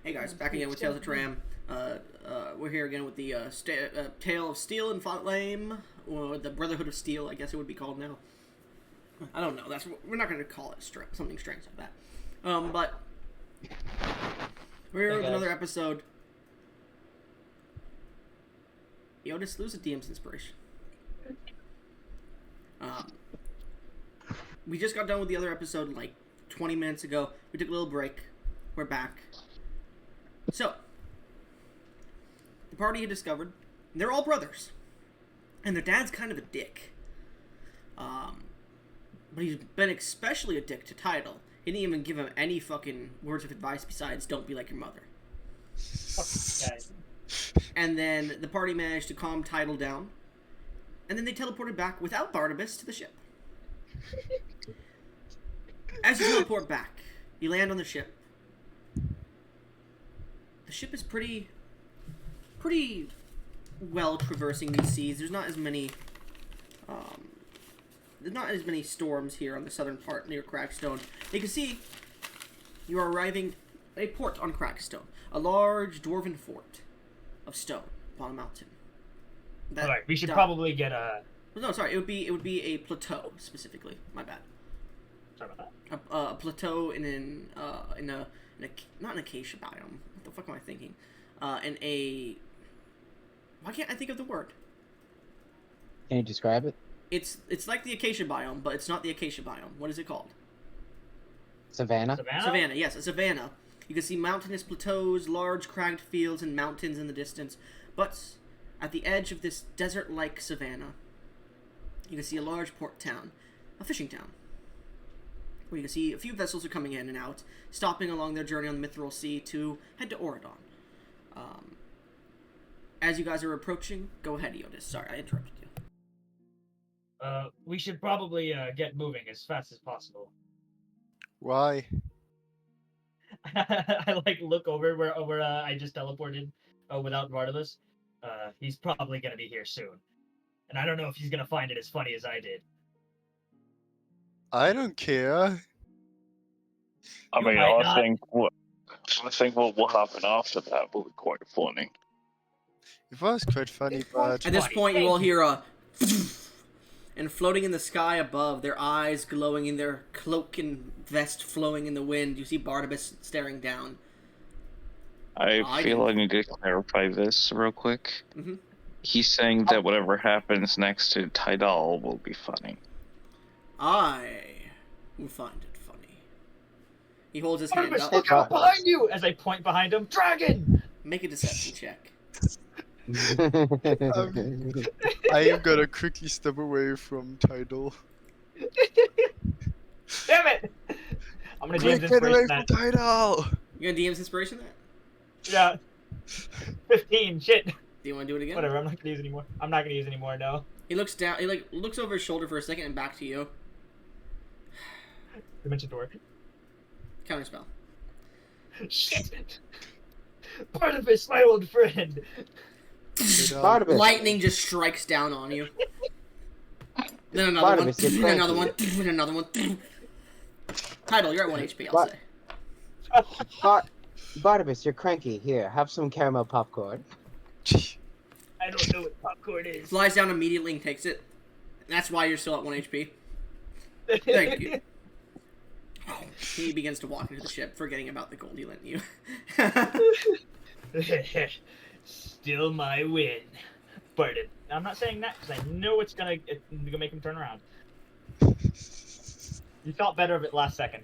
Hey guys, back again with Tales of Turam. We're here again with the Tale of Steel and Flame, or the Brotherhood of Steel, I guess it would be called now. I don't know. We're not going to call it something strange like that. But we're here with another episode. Otis, lose a DM's inspiration. We just got done with the other episode like 20 minutes ago. We took a little break. We're back. So, the party had discovered they're all brothers. And their dad's kind of a dick. But he's been especially a dick to Tidal. He didn't even give him any fucking words of advice besides, don't be like your mother. Okay. And then the party managed to calm Tidal down. And then they teleported back without Barnabas to the ship. As you teleport back, you land on the ship. The ship is pretty well traversing these seas. There's not as many storms here on the southern part near Crackstone. You can see you are arriving at a port on Crackstone, a large dwarven fort of stone upon a mountain. Alright, we should probably get a... No, sorry, it would be a plateau specifically. My bad. Sorry about that. A plateau in a not an acacia biome. What the fuck am I thinking? In a... Why can't I think of the word? Can you describe it? It's like the acacia biome, but it's not the acacia biome. What is it called? Savannah? Savannah, yes, a savannah. You can see mountainous plateaus, large cragged fields, and mountains in the distance. But at the edge of this desert-like savannah, you can see a large port town, a fishing town, where you can see a few vessels are coming in and out, stopping along their journey on the Mithril Sea to head to Oridon. As you guys are approaching, go ahead, Eotis. Sorry, I interrupted you. We should probably get moving as fast as possible. Why? I look over where I just teleported without Barnabas. He's probably gonna be here soon, and I don't know if he's gonna find it as funny as I did. I don't care. I You mean, might I not. think what will happen after that will be quite funny. It was quite funny, but At this Funny, point, you thank all you. hear a... And floating in the sky above, their eyes glowing in their cloak and vest flowing in the wind, you see Barnabas staring down. I feel I need to clarify this real quick. Mm-hmm. He's saying that whatever happens next to Tidal will be funny. I will find it funny. He holds his hand Barnabas, up. look out behind you! As I point behind him, dragon! Make a deception check. I am gonna quickly step away from Tidal. Damn it! I'm gonna Quick, DM's get away inspiration from that. Tidal! You gonna DM's inspiration that? Yeah. 15, shit. Do you want to do it again? Whatever, I'm not gonna use it anymore. I'm not gonna use it anymore, no. He looks down. He looks over his shoulder for a second and back to you. Dimension door. Counterspell. Shit! Barnabas, my old friend! Barnabas. Lightning just strikes down on you. Then another Barnabas, one. you're Then another one. cranky. Then another one. Tidal, you're at 1 HP, I'll Bar- say. Barnabas, you're cranky. Here, have some caramel popcorn. I don't know what popcorn is. Flies down immediately and takes it. That's why you're still at 1 HP. Thank you. He begins to walk into the ship, forgetting about the gold he lent you. Still my win. But I'm not saying that because I know it's gonna make him turn around. You felt better of it last second.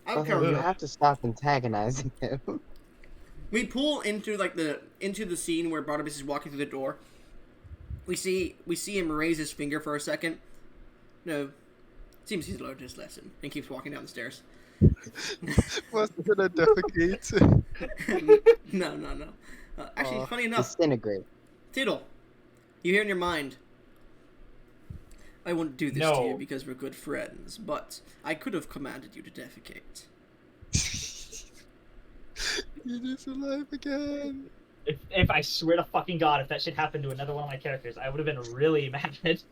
I don't Okay, care. you have to stop antagonizing him. We pull into the scene where Barnabas is walking through the door. We see him raise his finger for a second. No, seems he's learned his lesson and keeps walking down the stairs. Was it gonna defecate? No. Actually, funny enough, Disintegrate. Tittle, you hear in your mind, I wouldn't do this to No. you because we're good friends, but I could have commanded you to defecate. It is alive again. If I swear to fucking god, if that shit happened to another one of my characters, I would have been really mad. It's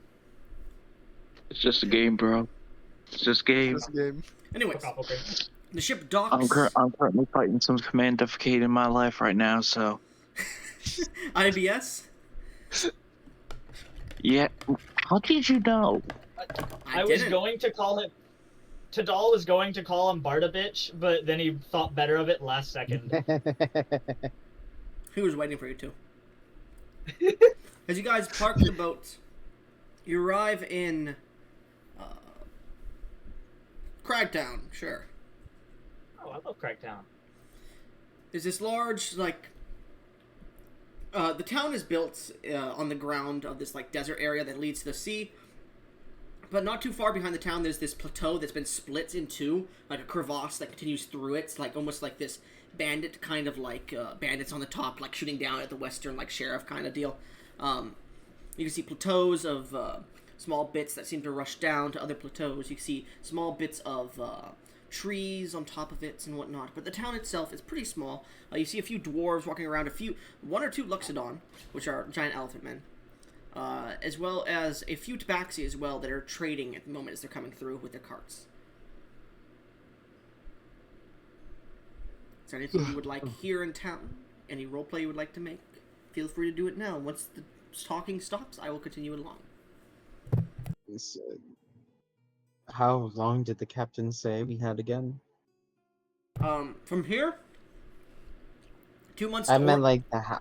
just a game, bro. It's just a game. This game. Anyways, Fuck off, okay. The ship docks. I'm currently fighting some command defecate in my life right now, so IBS. yeah. How did you know? I was going to call him. Tadal was going to call him Barda bitch, but then he thought better of it last second. He was waiting for you too. As you guys park the boat, you arrive in Cragtown. Sure. Oh, I love Cracktown. There's this large, like, the town is built on the ground of this, like, desert area that leads to the sea. But not too far behind the town, there's this plateau that's been split in two, like a crevasse that continues through it. It's like almost like this bandit kind of like bandits on the top, like shooting down at the western like sheriff kind of deal. You can see plateaus of small bits that seem to rush down to other plateaus. You can see small bits of trees on top of it and whatnot. But the town itself is pretty small. You see a few dwarves walking around, one or two Luxodon, which are giant elephant men. As well as a few tabaxi as well that are trading at the moment as they're coming through with their carts. Is there anything you would like here in town? Any roleplay you would like to make? Feel free to do it now. Once the talking stops, I will continue it along. How long did the captain say we had again? From here, 2 months. I meant like the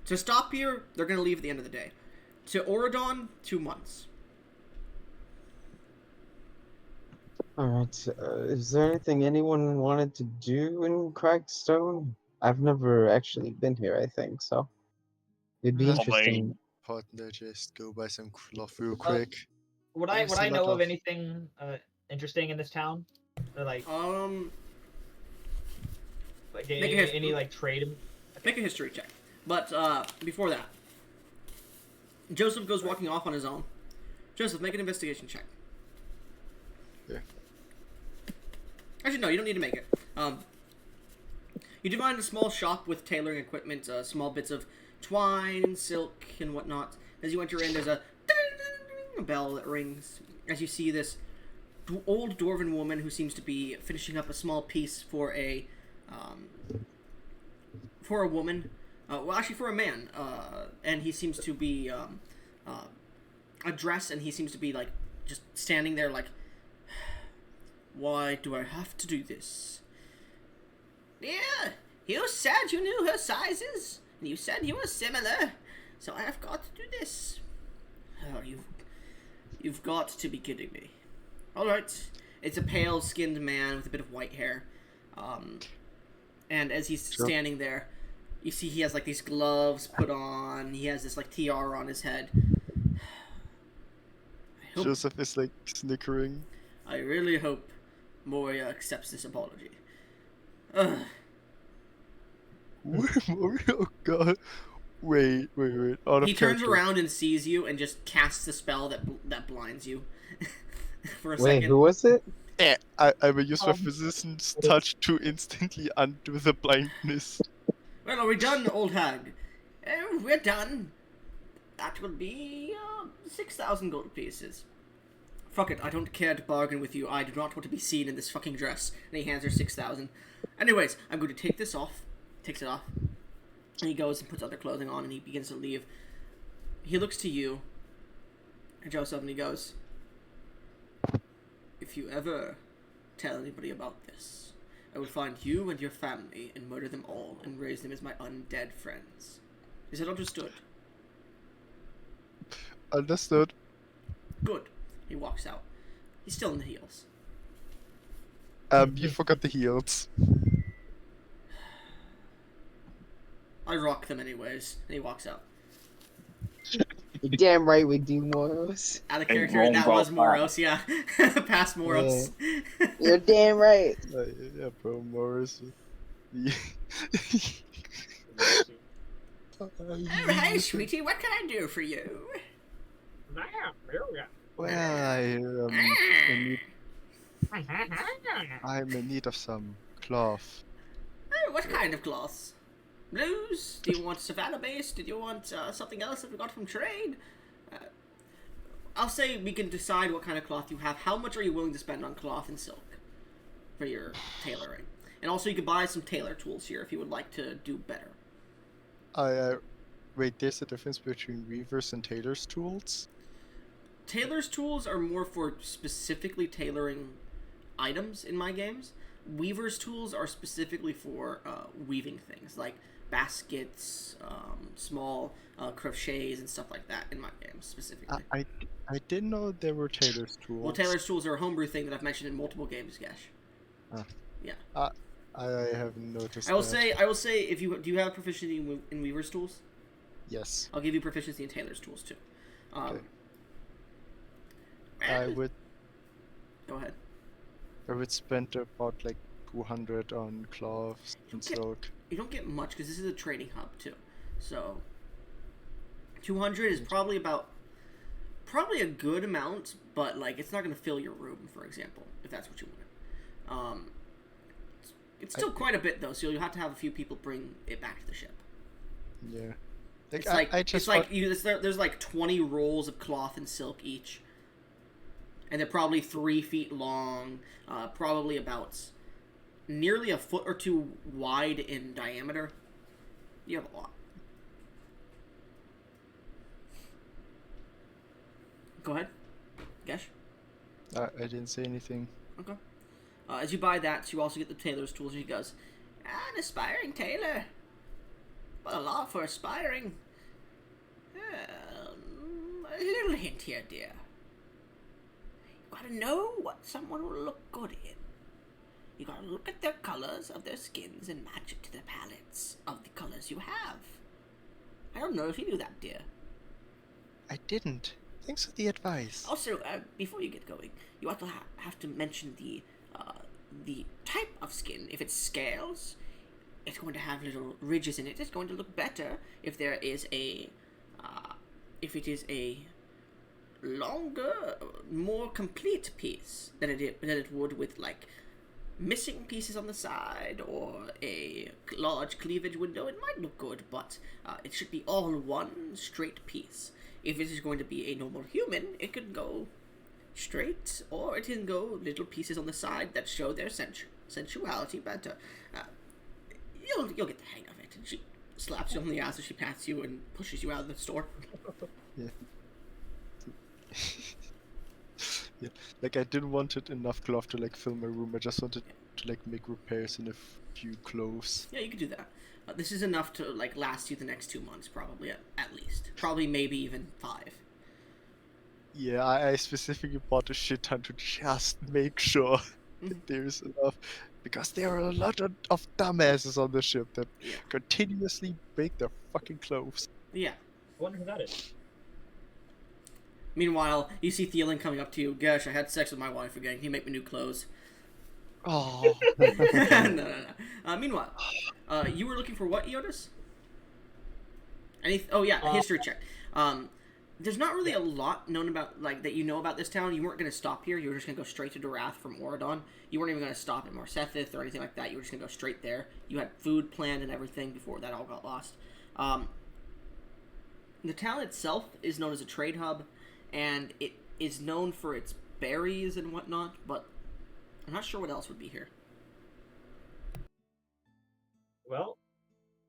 To stop here, they're going to leave at the end of the day. To Oridon, 2 months. Alright, is there anything anyone wanted to do in Crackstone? I've never actually been here, I think, so it'd be Oh, interesting. Partner, just go buy some cloth real quick. Would There's I a know lot of of- anything interesting in this town? Or like Make a any like trade? Make a history check. But before that, Joseph goes walking off on his own. Joseph, make an investigation check. Yeah. Actually, no, you don't need to make it. You do find a small shop with tailoring equipment, small bits of twine, silk, and whatnot. As you enter in, there's a bell that rings. As you see this old dwarven woman who seems to be finishing up a small piece for a woman. Well, actually, for a man. And he seems to be a dress, and he seems to be like just standing there, like, why do I have to do this? Yeah, you said you knew her sizes, and you said you were similar, so I have got to do this. Oh, you've got to be kidding me. All right, it's a pale-skinned man with a bit of white hair, and as he's standing there, you see he has like these gloves put on. He has this like tiara on his head. Joseph is like snickering. I really hope Moria accepts this apology. Ugh. Oh god. Wait. Out of He turns character. around and sees you and just casts a spell that blinds you for a Wait, second. who was it? Eh, I will use my physician's touch to instantly undo the blindness. Well, are we done, old hag? We're done. That will be 6,000 gold pieces. Fuck it, I don't care to bargain with you. I do not want to be seen in this fucking dress. And he hands her 6,000. Anyways, I'm going to take this off. Takes it off. And he goes and puts other clothing on, and he begins to leave. He looks to you, Joseph, and he goes, if you ever tell anybody about this, I will find you and your family and murder them all and raise them as my undead friends. Is that understood? Understood. Good. He walks out. He's still in the heels. You forgot the heels. I rock them anyways. And he walks out. You're damn right we do, Moros. Out of Hey, character, wrong that was ball. Moros, yeah. Past Moros. You're damn right. Yeah, bro, Morris. Oh, hi, sweetie. What can I do for you? Well, I'm in need of some cloth. Oh, what kind of cloths? Blues? Do you want Savannah-based? Did you want something else that we got from trade? I'll say we can decide what kind of cloth you have. How much are you willing to spend on cloth and silk? for your tailoring. And also, you could buy some tailor tools here if you would like to do better. Wait, there's a difference between weavers and tailors' tools? Tailor's tools are more for specifically tailoring items in my games. Weaver's tools are specifically for weaving things, like baskets, small crochets, and stuff like that in my games specifically. I didn't know there were tailors' tools. Well, tailor's tools are a homebrew thing that I've mentioned in multiple games, Gash. Yeah. I haven't noticed. I will say, if you do you have proficiency in weaver's tools? Yes. I'll give you proficiency in tailor's tools too. Okay. I would Go ahead. spend about like 200 on cloths and silk. You don't get much because this is a trading hub too. So 200 is probably a good amount, but like it's not going to fill your room, for example, if that's what you want. It's still quite a bit though, so you'll have to have a few people bring it back to the ship. Yeah. There's like 20 rolls of cloth and silk each, and they're probably 3 feet long, probably about nearly a foot or two wide in diameter. You have a lot. Go ahead, Gesh. I didn't say anything. Okay. As you buy that, you also get the tailor's tools. And he goes, an aspiring tailor. But a lot for aspiring. A little hint here, dear. You gotta know what someone will look good in. You gotta look at their colors of their skins and match it to the palettes of the colors you have. I don't know if you knew that, dear. I didn't. Thanks for the advice. Also, before you get going, you also have to mention the type of skin. If it's scales, it's going to have little ridges in it. It's going to look better if there is if it is a longer, more complete piece than it would with like missing pieces on the side or a large cleavage window. It might look good, but it should be all one straight piece. If it is going to be a normal human, it can go straight, or it can go little pieces on the side that show their sensuality better. You'll get the hang of it. And she slaps you on the ass as she pats you and pushes you out of the store. Yeah. Yeah. Like I didn't wanted enough cloth to like fill my room. I just wanted to like make repairs in a few clothes. Yeah, you could do that. This is enough to like last you the next 2 months, probably at least. Probably maybe even 5. Yeah, I specifically bought a shit ton to just make sure that there's enough, because there are a lot of dumbasses on the ship that continuously break their fucking clothes. Yeah. I wonder who that is. Meanwhile, you see Thielen coming up to you. Gosh, I had sex with my wife again. Can you make me new clothes? Oh. no. Meanwhile, you were looking for what, Eotis? History check. There's not really a lot known about, like, that you know about this town. You weren't going to stop here. You were just going to go straight to Dorath from Oradon. You weren't even going to stop in Morsethith or anything like that. You were just going to go straight there. You had food planned and everything before that all got lost. The town itself is known as a trade hub, and it is known for its berries and whatnot, but I'm not sure what else would be here. Well,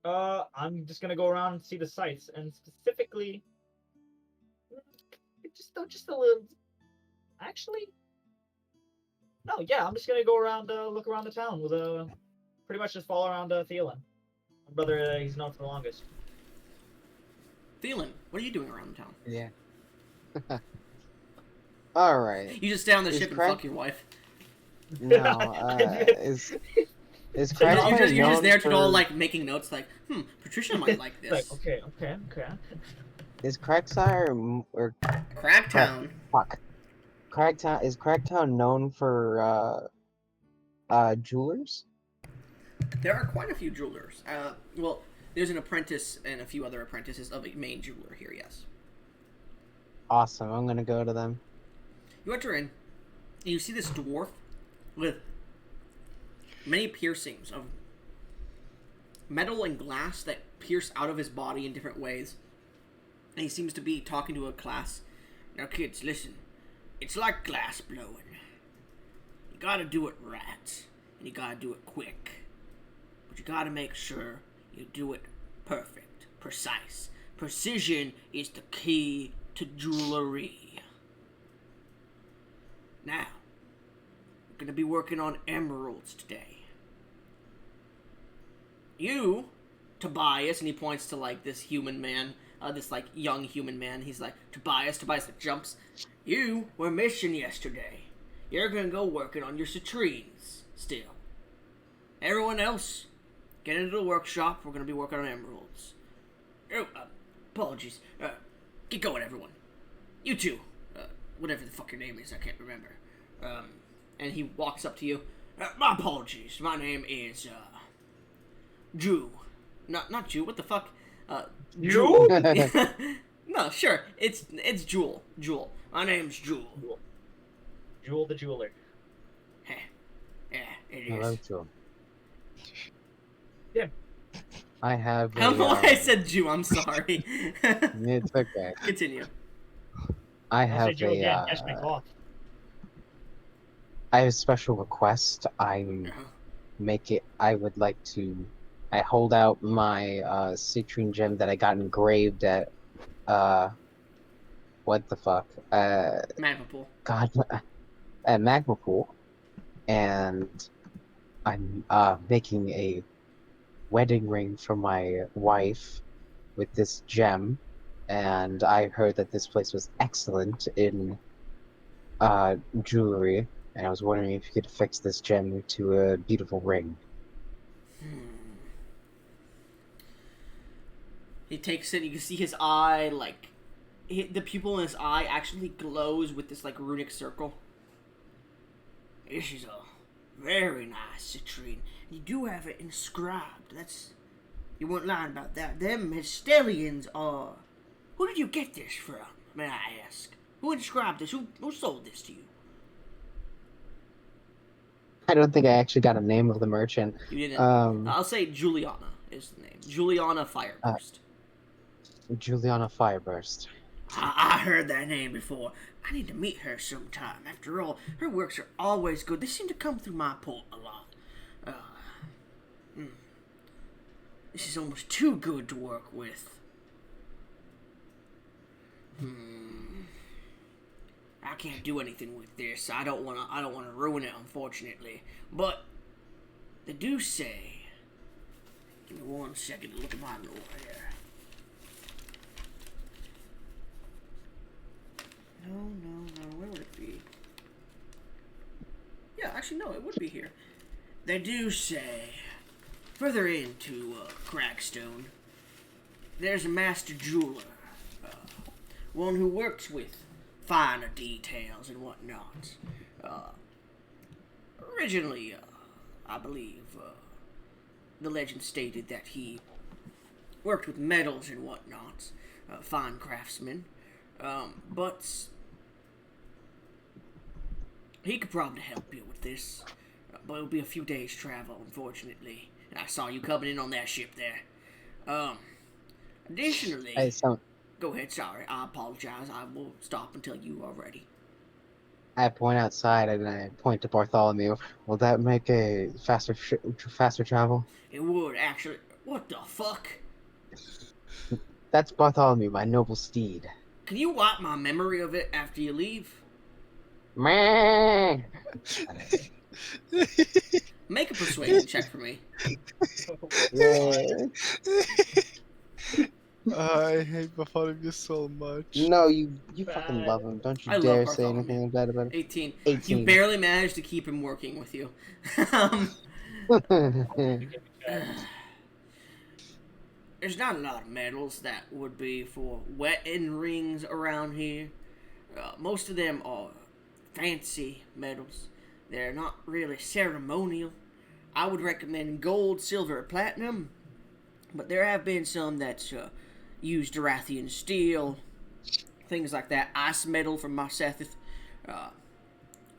I'm just gonna go around and see the sights, and specifically, just a little. Actually, no, yeah, I'm just gonna go around, look around the town with pretty much just follow around Thielen. My brother, he's known for the longest. Thielen, what are you doing around the town? Yeah. All right. You just stay on the ship and Craig- fuck your wife. No. Is Craig You're just known there to for- all like making notes, like, Patricia might like this. Like, okay. Is Craigshire or Cracktown. fuck? Cracktown known for jewelers? There are quite a few jewelers. Well, there's an apprentice and a few other apprentices of a main jeweler here. Yes. Awesome. I'm gonna go to them. You enter in, and you see this dwarf with many piercings of metal and glass that pierce out of his body in different ways. And he seems to be talking to a class. Now, kids, listen. It's like glass blowing. You gotta do it right. and you gotta do it quick. But you gotta make sure you do it perfect, precise. Precision is the key to jewelry. Now, we're gonna be working on emeralds today. You, Tobias, and he points to like this human man, this like young human man. He's like, Tobias that jumps. You were missing yesterday. You're gonna go working on your citrines still. Everyone else, get into the workshop. We're gonna be working on emeralds. Oh, apologies. Get going, everyone. You too. Whatever the fuck your name is, I can't remember. And he walks up to you. My apologies. My name is, Jew. Not Jew. What the fuck? You? No, sure. It's Jewel. Jewel. My name's Jewel. Jewel the jeweler. Heh. Yeah, it Hello, is. Joe. Yeah. I have. I don't know why I said Jew. I'm sorry. It's okay. Continue. I I'll say have Jew again. a. Catch me cloth. I have a special request. Uh-huh. I would like to. I hold out my citrine gem that I got engraved at. What the fuck? Magma pool. God, at Magma Pool, and I'm making a wedding ring for my wife with this gem, and I heard that this place was excellent in jewelry, and I was wondering if you could fix this gem to a beautiful ring. He takes it. You can see his eye, like the pupil in his eye actually glows with this like runic circle. This is a very nice citrine. You do have it inscribed. You weren't lying about that. Them Hysterians are. Who did you get this from? May I ask? Who inscribed this? Who sold this to you? I don't think I actually got a name of the merchant. You didn't. I'll say Juliana is the name. Juliana Fireburst. Juliana Fireburst. I heard that name before. I need to meet her sometime. After all, her works are always good. They seem to come through my port a lot. This is almost too good to work with. I can't do anything with this. I don't wanna ruin it, unfortunately. But they do say. Give me 1 second to look at my lore here. No. Where would it be? Yeah, actually, no, it would be here. They do say, further into Crackstone, there's a master jeweler. One who works with finer details and whatnot. Originally, I believe, the legend stated that he worked with metals and whatnot. Fine craftsman. But he could probably help you with this, but it'll be a few days' travel, unfortunately. And I saw you coming in on that ship there. Additionally, go ahead. Sorry, I apologize. I will stop until you are ready. I point outside and I point to Bartholomew. Will that make a faster travel? It would actually. What the fuck? That's Bartholomew, my noble steed. Can you wipe my memory of it after you leave? Meh. Make a persuasion check for me. Yeah. I hate Bartholomew so much. No, you fucking love him. Don't you I love dare say Bartholomew. anything bad about 18. 18. You barely managed to keep him working with you. it. There's not a lot of medals that would be for wedding rings around here. Most of them are fancy medals. They're not really ceremonial. I would recommend gold, silver, or platinum. But there have been some that use Dorathian steel, things like that. Ice metal from Marsethith,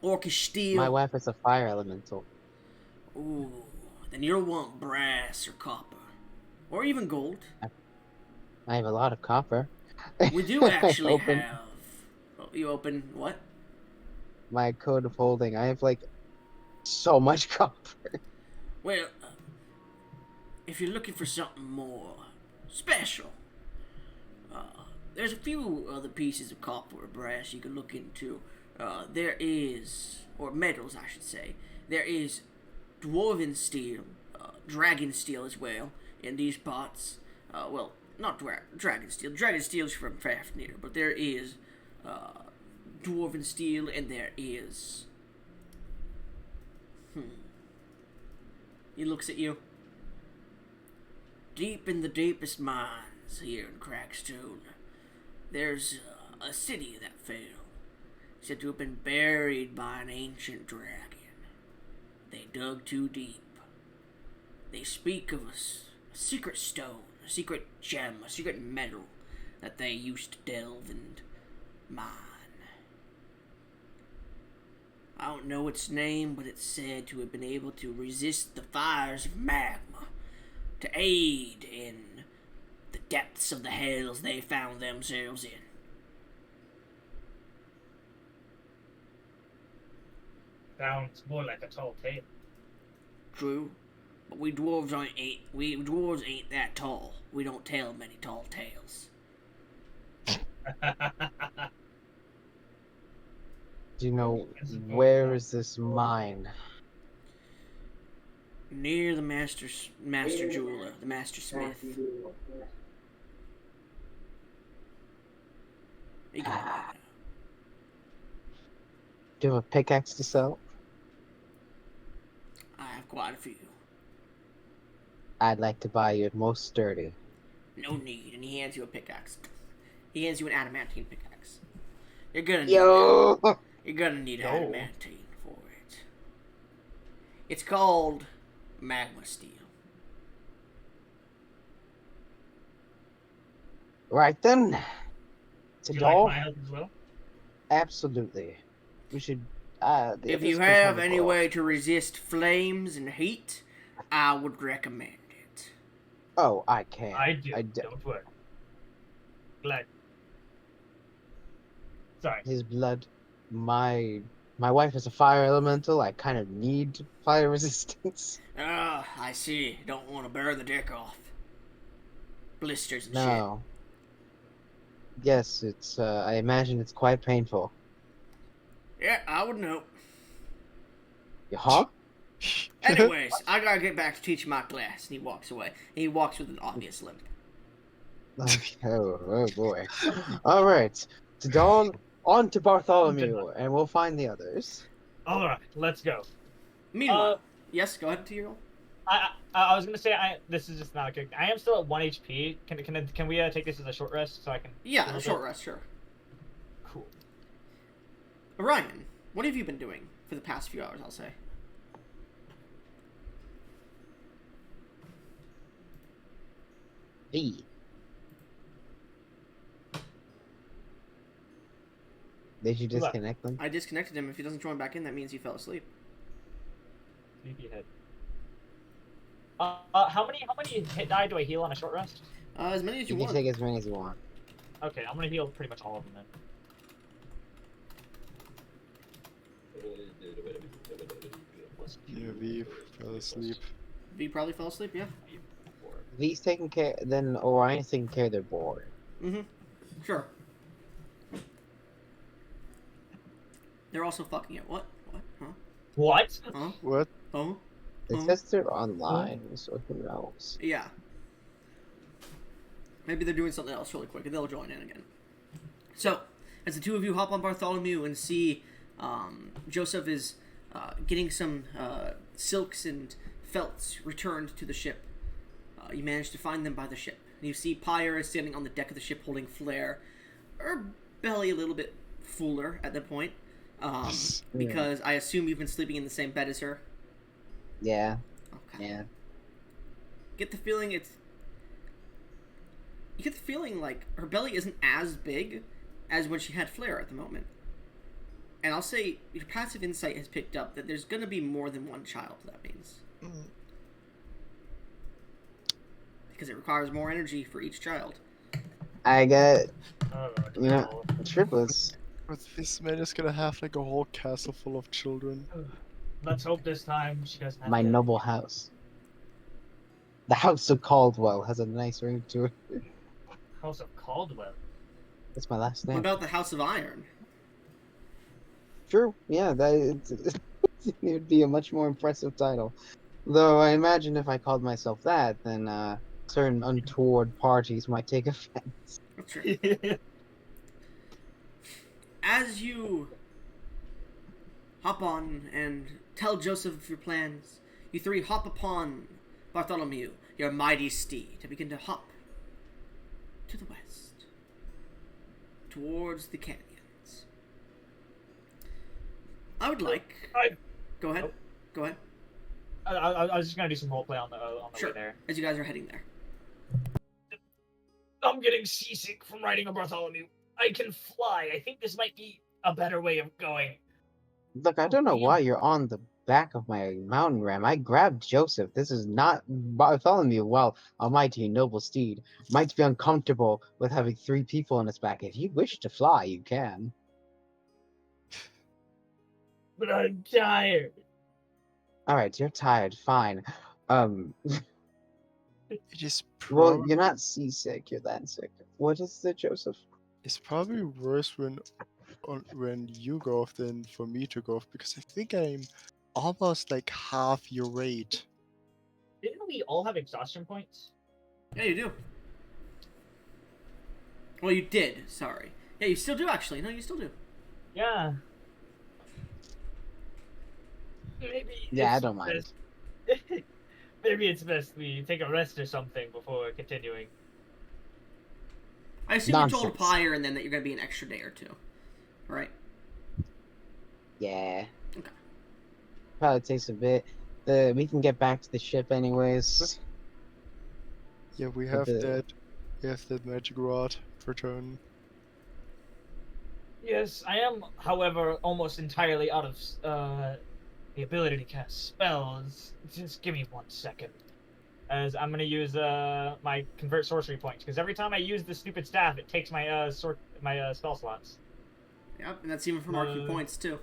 Orcish steel. My wife is a fire elemental. Ooh, then you'll want brass or copper. Or even gold. I have a lot of copper. We do actually Open. have... Oh, you open what? My code of holding. I have like so much copper. Well, if you're looking for something more special, there's a few other pieces of copper or brass you can look into. There is, or metals, I should say. There is dwarven steel, dragon steel as well in these pots. Well, not dragon steel. Dragon steel is from Fafnir, but there is dwarven steel, and there is. He looks at you. Deep in the deepest mines here in Crackstone, there's a city that fell, said to have been buried by an ancient dragon. They dug too deep. They speak of a secret stone, a secret gem, a secret metal that they used to delve and mine. I don't know its name, but it's said to have been able to resist the fires of magma, to aid in the depths of the hells they found themselves in. Sounds more like a tall tale. True, but we dwarves ain't that tall. We don't tell many tall tales. Do you know where is this mine? Near the master jeweler, the master smith. He can find out. Do you have a pickaxe to sell? I have quite a few. I'd like to buy you a most sturdy. No need, and he hands you a pickaxe. He hands you an adamantine pickaxe. You're gonna need Yo! that. You're gonna need adamantine for it. It's called magma steel. Right then. Do you Tidal? like my help as well? Absolutely. We should. If this you could have come any across. way to resist flames and heat, I would recommend it. Oh, I can. I do. I Don't worry. Glad. Sorry. His blood. My wife is a fire elemental. I kind of need fire resistance. Ah, I see. Don't want to burn the dick off. Blisters and No. Yes, it's. I imagine it's quite painful. shit. Yeah, I would know. Huh? Anyways, I gotta get back to teaching my class. And he walks away. And he walks with an obvious limp. Oh boy. All right, Tidal, on to Bartholomew, and we'll find the others. All right, let's go. Meanwhile, yes, go ahead, 2-year-old. I was gonna say this is just not a good. I am still at 1 HP. Can we take this as a short rest so I can? Yeah, a short rest, sure. Cool. Orion, what have you been doing for the past few hours? I'll say. E. Did you disconnect them? I disconnected him. If he doesn't join back in, that means he fell asleep. Sleepyhead. How many hit die do I heal on a short rest? As many as you You can want. take as many as you want. Okay, I'm gonna heal pretty much all of them then. Yeah, we fell asleep. V probably fell asleep. Yeah. V's taking care. Then Orion's taking care of their board. Mm-hmm. Sure. They're also fucking it. What? What? Huh? What? Huh? What? Huh? It Huh? says they're online, so who knows? Yeah. Maybe they're doing something else really quick, and they'll join in again. So, as the two of you hop on Bartholomew and see Joseph is getting some silks and felts returned to the ship, you manage to find them by the ship. And you see Pyre is standing on the deck of the ship holding Flare, her belly a little bit fuller at that point, because I assume you've been sleeping in the same bed as her. Yeah. Okay. Yeah. Get the feeling you get the feeling like her belly isn't as big as when she had Flare at the moment. And I'll say your passive insight has picked up that there's going to be more than one child, that means. Because it requires more energy for each child. I got, Oh, you know, triplets. But this man is gonna have like a whole castle full of children. Let's hope this time she doesn't have My to- noble house. The House of Caldwell has a nice ring to it. House of Caldwell. That's my last What name. about the House of Iron? True. Yeah, it would be a much more impressive title. Though I imagine if I called myself that, then certain untoward parties might take offense. That's true. As you hop on and tell Joseph of your plans, you three hop upon Bartholomew, your mighty steed, to begin to hop to the west, towards the canyons. I would like... Go ahead. Nope. Go ahead. I was just gonna do some roleplay on the Sure. way there. As you guys are heading there. I'm getting seasick from riding a Bartholomew. I can fly. I think this might be a better way of going. Look, I don't know why you're on the back of my mountain ram. I grabbed Joseph. This is not Bartholomew. While a mighty noble steed might be uncomfortable with having 3 people on its back. If you wish to fly, you can. But I'm tired. All right, you're tired. Fine. It is Well, you're not seasick. You're that sick. What is it, Joseph? it's probably worse when you go off than for me to go off, because I think I'm almost like half your weight. Didn't we all have exhaustion points? Yeah, you do. Well, you did. Sorry. Yeah, you still do, actually. No, you still do. Yeah. Maybe. Yeah, I it's don't mind. best- Maybe it's best we take a rest or something before continuing. I assume you told Nonsense. Pyre and then that you're going to be an extra day or two. Right? Yeah. Okay. Probably takes a bit. We can get back to the ship anyways. Yeah, we But have the- that. We have that magic rod per turn. Yes, I am, however, almost entirely out of the ability to cast spells. Just give me 1 second. As I'm gonna use my convert sorcery points, because every time I use the stupid staff, it takes my spell slots. Yep, and that's even for marking points, too.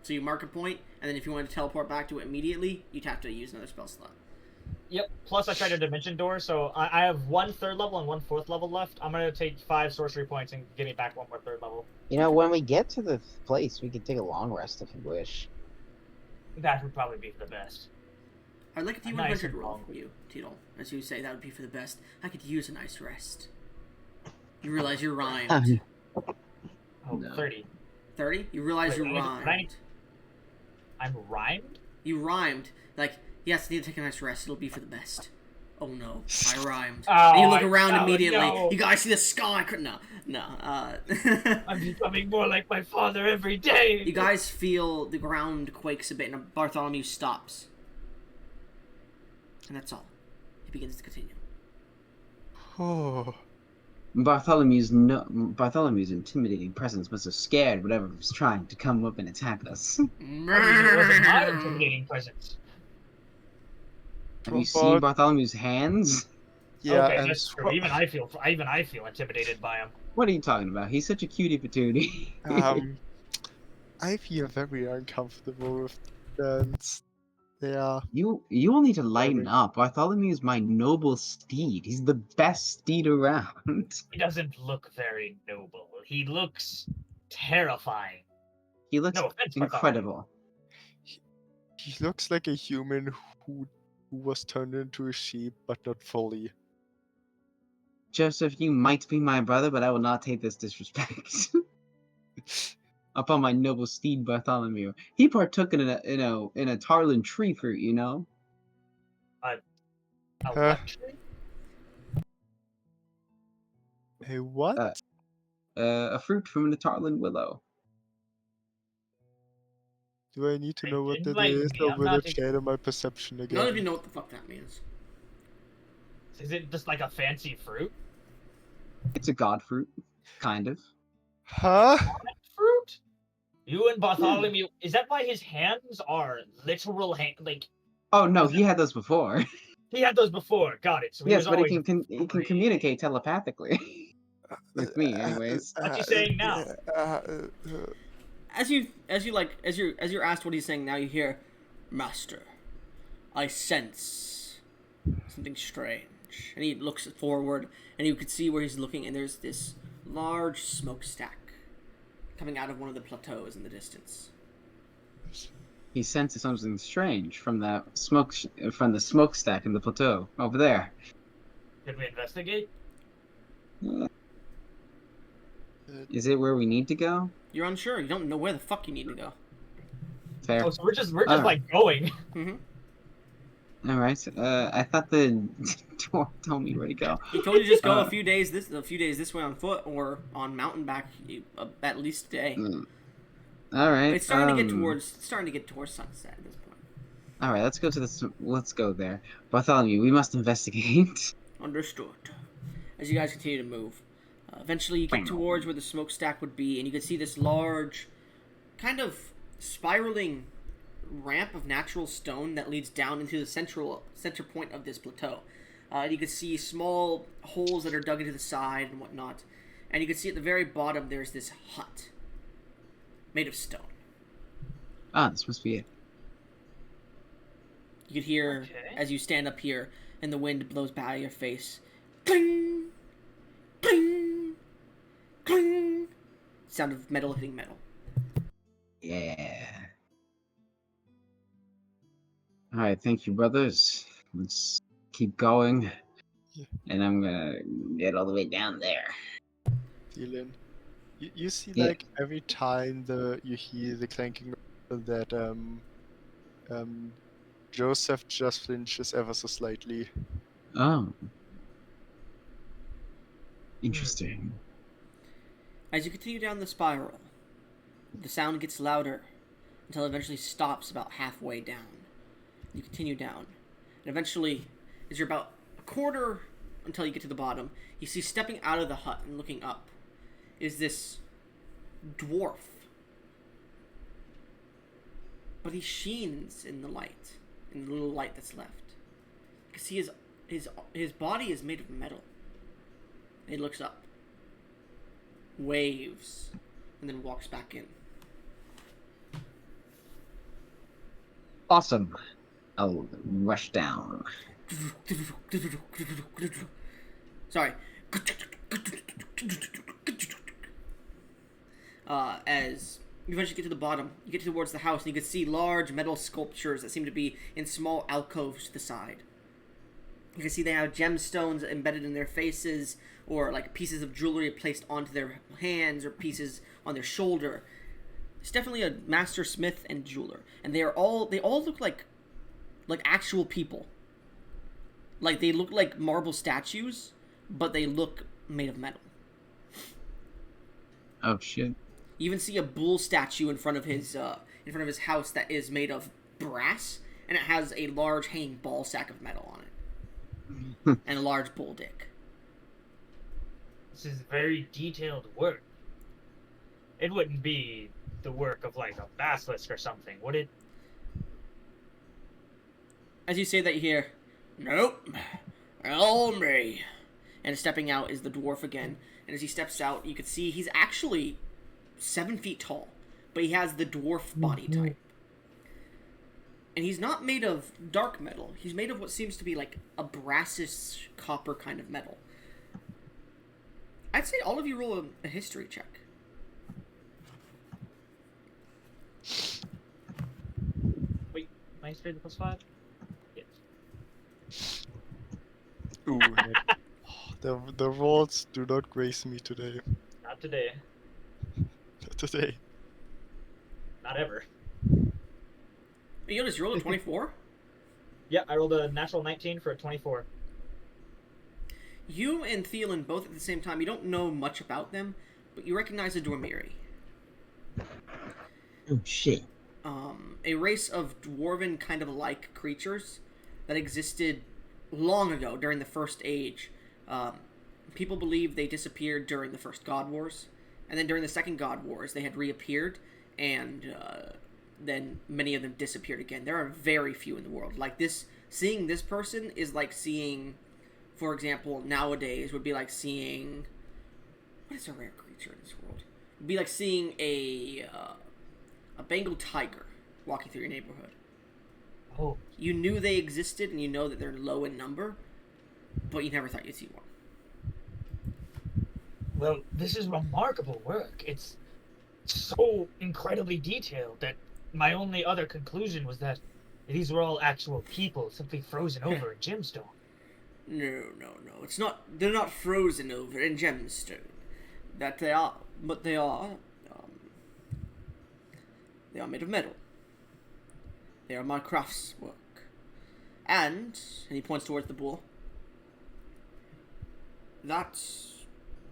So you mark a point, and then if you want to teleport back to it immediately, you'd have to use another spell slot. Yep. Plus, I tried a dimension door, so I have 1 3rd level and 1 4th level left. I'm gonna take 5 sorcery points and give me back 1 more 3rd level. You know, when we get to the place, we can take a long rest if you wish. That would probably be for the best. I'd like a D100 Nice and roll long. from you, Tito. As you say, that would be for the best. I could use a nice rest. You realize you're rhymed. Oh, No. 30. 30? You realize Wait, you're I need to- rhymed. I need- I'm rhymed? You rhymed. Like, yes, I need to take a nice rest. It'll be for the best. Oh no, I rhymed. Oh, and you look around oh, immediately. no. You guys see the sky. No. I'm becoming more like my father every day. You guys feel the ground quakes a bit, and Bartholomew stops. And that's all. He begins to continue. Oh, Bartholomew's intimidating presence must have scared whatever was trying to come up and attack us. That means it wasn't my intimidating presence. Have you seen But- Bartholomew's hands? yeah, Okay, and that's true. Even I feel intimidated by him. What are you talking about? He's such a cutie patootie. I feel very uncomfortable with that. Yeah, You all need to lighten Maybe. up. Bartholomew is my noble steed. He's the best steed around. He doesn't look very noble. He looks terrifying. He looks No offense, Bartholomew. incredible. he looks like a human who was turned into a sheep, but not fully. Joseph, you might be my brother, but I will not take this disrespect. Upon my noble steed Bartholomew. He partook in a Tarlin tree fruit, you know? A Huh? what tree? Hey, what? A fruit from the Tarlin willow. Do I need to know what that Enlighten is, me, or I'm will not it shadow my perception again? None of you know what the fuck that means. Is it just like a fancy fruit? It's a god fruit, kind of. Huh? Fruit? You and Bartholomew, is that why his hands are literal like Oh no, he had those before. he had those before? Got it. So he Yes, was but he always can communicate telepathically. With me, anyways. What's he saying now? As you're asked what he's saying now, you hear, Master, I sense something strange. And he looks forward, and you can see where he's looking, and there's this large smokestack coming out of one of the plateaus in the distance. He senses something strange from the smokestack in the plateau over there. Did we investigate? Is it where we need to go? You're unsure. You don't know where the fuck you need to go. Fair. Oh, so we're just Alright. like going. Mm-hmm. All right. I thought the dwarf told me where to go. He told you to just go a few days this way on foot or on mountain back at least a day. All right. It's starting to get towards sunset at this point. All right. Let's go there. Bartholomew, we must investigate. Understood. As you guys continue to move, eventually you get towards where the smokestack would be, and you can see this large, kind of spiraling ramp of natural stone that leads down into the center point of this plateau. You can see small holes that are dug into the side and whatnot, and you can see at the very bottom there's this hut made of stone. Ah, this must be it. You can hear Okay. as you stand up here, and the wind blows by your face. Cling, cling, cling. Sound of metal hitting metal. Yeah. All right. Thank you, brothers. Let's keep going. Yeah. And I'm gonna get all the way down there. Dylan, you see, Yeah. like, every time you hear the clanking that Joseph just flinches ever so slightly. Oh. Interesting. As you continue down the spiral, the sound gets louder until it eventually stops about halfway down. You continue down, and eventually, as you're about a quarter until you get to the bottom, you see stepping out of the hut and looking up is this dwarf. But he sheens in the light, in the little light that's left. You can see his body is made of metal. He looks up, waves, and then walks back in. Awesome. I'll rush down. Sorry. As you eventually get to the bottom, you get towards the house, and you can see large metal sculptures that seem to be in small alcoves to the side. You can see they have gemstones embedded in their faces, or like pieces of jewelry placed onto their hands, or pieces on their shoulder. It's definitely a master smith and jeweler, and they all look like actual people. Like they look like marble statues, but they look made of metal. Oh shit. You even see a bull statue in front of his house that is made of brass, and it has a large hanging ball sack of metal on it, and a large bull dick. This is very detailed work. It wouldn't be the work of like a basilisk or something, would it? As you say that, you hear, "Nope, all me." And stepping out is the dwarf again. And as he steps out, you can see he's actually 7 feet tall, but he has the dwarf body type. And he's not made of dark metal. He's made of what seems to be like a brassish copper kind of metal. I'd say all of you roll a history check. Wait, am I straight to +5? Yes. Ooh, the rolls do not grace me today. Not today. Not today. Not ever. You just rolled a 24? Yeah, I rolled a natural 19 for a 24. You and Thielen both at the same time, you don't know much about them, but you recognize the Dormiri. Oh shit. A race of dwarven kind of like creatures that existed long ago during the First Age. People believe they disappeared during the First God Wars, and then during the Second God Wars they had reappeared, and then many of them disappeared again. There are very few in the world. Like this, seeing this person is like seeing, for example, nowadays would be like seeing, what is a rare creature in this world? It would be like seeing a Bengal tiger walking through your neighborhood. Oh, You knew they existed, and you know that they're low in number, but you never thought you'd see one. well, this is remarkable work. It's so incredibly detailed that my only other conclusion was that these were all actual people simply frozen over in gemstone. No. It's not. They're not frozen over in gemstone. That they are, but they are. They are made of metal. They are my crafts work. And he points towards the bull. That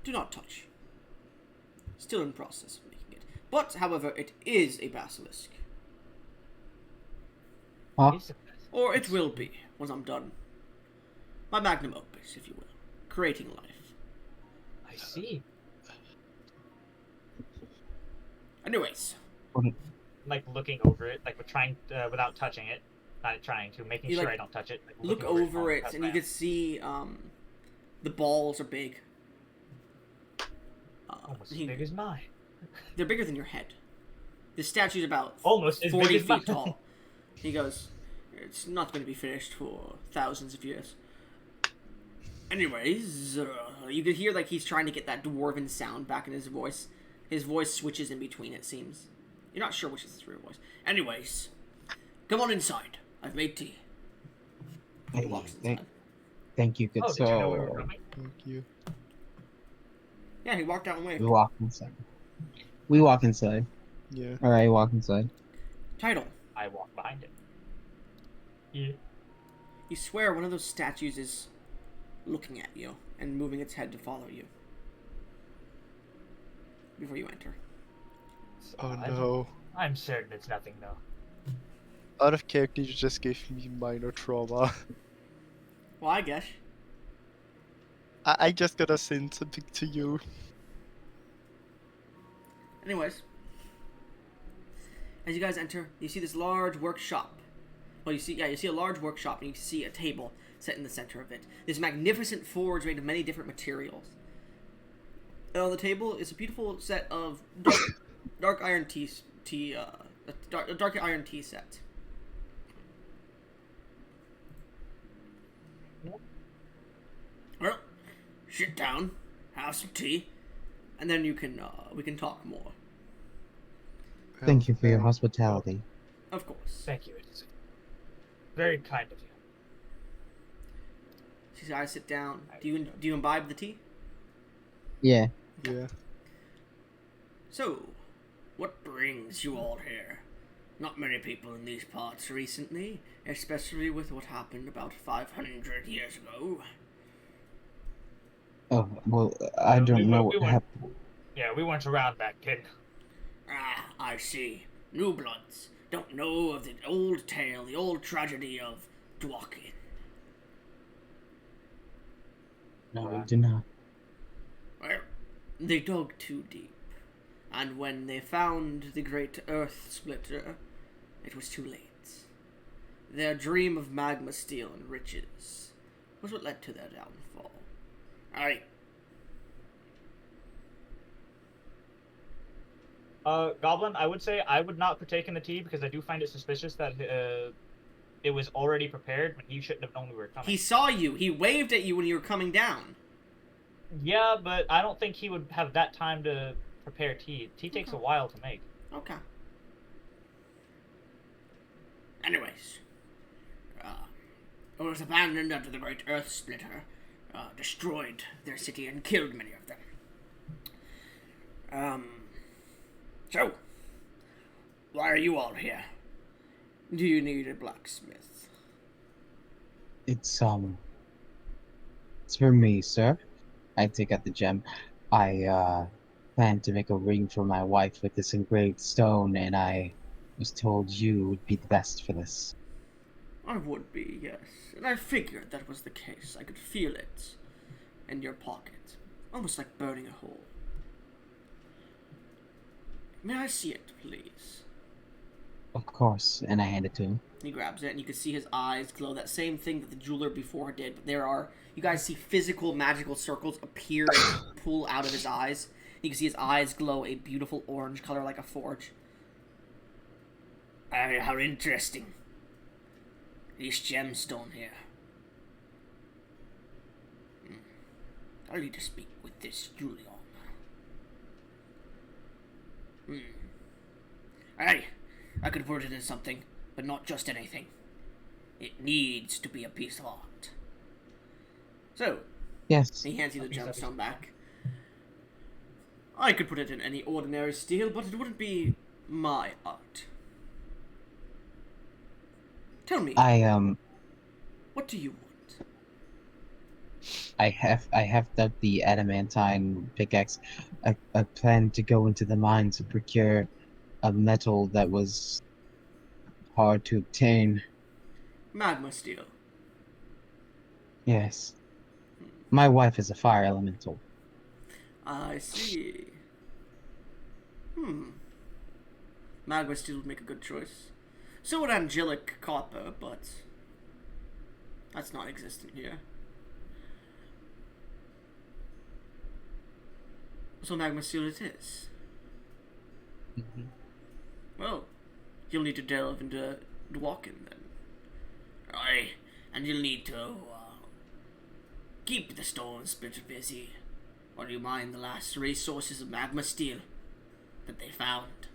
do not touch. Still in process of making it. But, however, it is a basilisk. Huh? It's a- Or it will be, once I'm done. My magnum opus, if you will. Creating life. I see. Anyways, Like looking over it, like without touching it, not trying to, making You, sure like, I don't touch it. Like, look looking over it, past and my you can see the balls are big. almost as big as mine. They're bigger than your head. The statue's about Almost as 40 big as mine. feet tall. He goes, it's not going to be finished for thousands of years. Anyways, you could hear like he's trying to get that dwarven sound back in his voice. His voice switches in between, it seems. You're not sure which is his real voice. Anyways, come on inside. I've made tea. He walks inside. Thank you, good Oh, did you know we were sir. coming? Thank you. Yeah, he walked out and waved. We walk inside. We walk inside. Yeah. Alright, walk inside. Title. I walk behind it. Yeah. You swear one of those statues is looking at you and moving its head to follow you. Before you enter. Oh no. I'm certain it's nothing though. Out of character, you just gave me minor trauma. Well, I guess. I just gotta send something to you. Anyways. As you guys enter, you see this large workshop. Well, you see a large workshop, and you see a table set in the center of it. This magnificent forge made of many different materials. And on the table is a beautiful set of dark iron tea set. Well, sit down, have some tea, and then we can talk more. Thank you for your Well, hospitality. Of course. Thank you. It's very kind of you. So you guys sit down. Do you imbibe the tea? Yeah. Yeah. So, what brings you all here? Not many people in these parts recently, especially with what happened about 500 years ago. Oh, well, I We don't know were- we what were- happened. Yeah, we weren't around back then. Ah, I see. New bloods don't know of the old tale, the old tragedy of Dwakin. No, we do not. Well, they dug too deep, and when they found the great Earth Splitter, it was too late. Their dream of magma steel and riches was what led to their downfall. Goblin, I would say I would not partake in the tea because I do find it suspicious that it was already prepared when he shouldn't have known we were coming. He saw you. He waved at you when you were coming down. Yeah, but I don't think he would have that time to prepare tea. Tea takes a while to make. Okay. Anyways, it was abandoned after the Great Earth Splitter destroyed their city and killed many of them. So, why are you all here? Do you need a blacksmith? It's for me, sir. I take out the gem. I plan to make a ring for my wife with this engraved stone, and I was told you would be the best for this. I would be, yes. And I figured that was the case. I could feel it in your pocket. Almost like burning a hole. May I see it, please? Of course, and I hand it to him. He grabs it, and you can see his eyes glow. That same thing that the jeweler before did. But you guys see physical magical circles appear and pull out of his eyes. You can see his eyes glow a beautiful orange color like a forge. How interesting. This gemstone here. I need to speak with this Julian. Aye, I could put it in something, but not just anything. It needs to be a piece of art. So, Yes. he hands you the gemstone back. I could put it in any ordinary steel, but it wouldn't be my art. Tell me, what do you want? I have dug the adamantine pickaxe. I plan to go into the mine to procure a metal that was hard to obtain. Magma steel. Yes. My wife is a fire elemental. I see. Magma steel would make a good choice. So would angelic copper, but that's not existent here. So magma steel it is. Mhm. Well, you'll need to delve into Dwokin then. Aye, and you'll need to keep the stone spirit busy, while you mine the last resources of magma steel that they found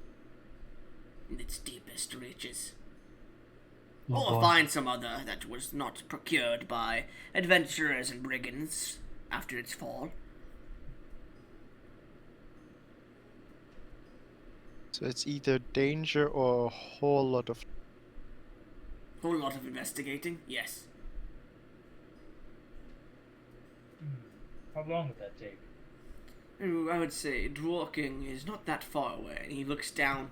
in its deepest reaches. Oh, Or boy. find some other that was not procured by adventurers and brigands after its fall. So it's either danger or a whole lot of. Whole lot of investigating, yes. How long would that take? Ooh, I would say Dworking is not that far away. And he looks down,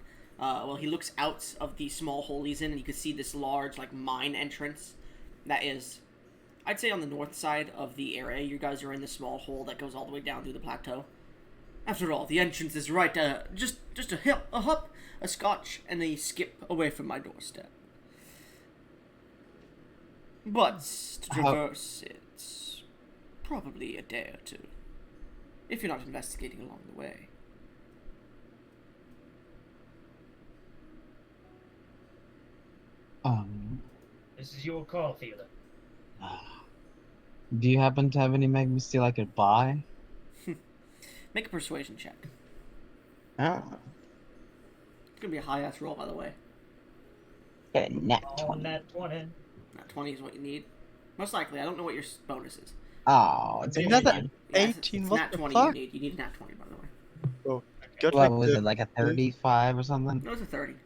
he looks out of the small hole he's in, and you can see this large, mine entrance that is, I'd say, on the north side of the area. You guys are in the small hole that goes all the way down through the plateau. After all, the entrance is right, just a hop, a scotch, and a skip away from my doorstep. But to traverse it's probably a day or two, if you're not investigating along the way. This is your call, Theodore. Do you happen to have any magma steel I could buy? Make a persuasion check. Oh. It's gonna be a high-ass roll, by the way. Get a nat Oh, 20. nat 20. Not 20 is what you need. Most likely, I don't know what your bonus is. Oh, it's Yeah, another. Yeah, 18, it's what nat the 20 fuck? you need. You need a nat 20, by the way. Oh, Okay. got What like was the it, like a 35 or something? No, it's a 30.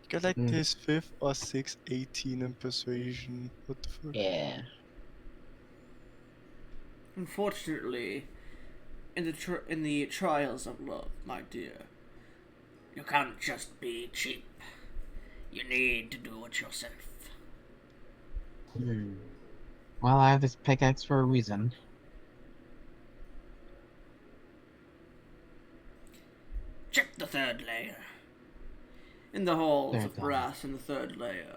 got like Mm. his 5th or 6th 18 in persuasion. What the fuck? Yeah. Unfortunately, in the trials of love, my dear, you can't just be cheap. You need to do it yourself. Well, I have this pickaxe for a reason. Check the third layer. In the halls Third of layer. brass in the third layer,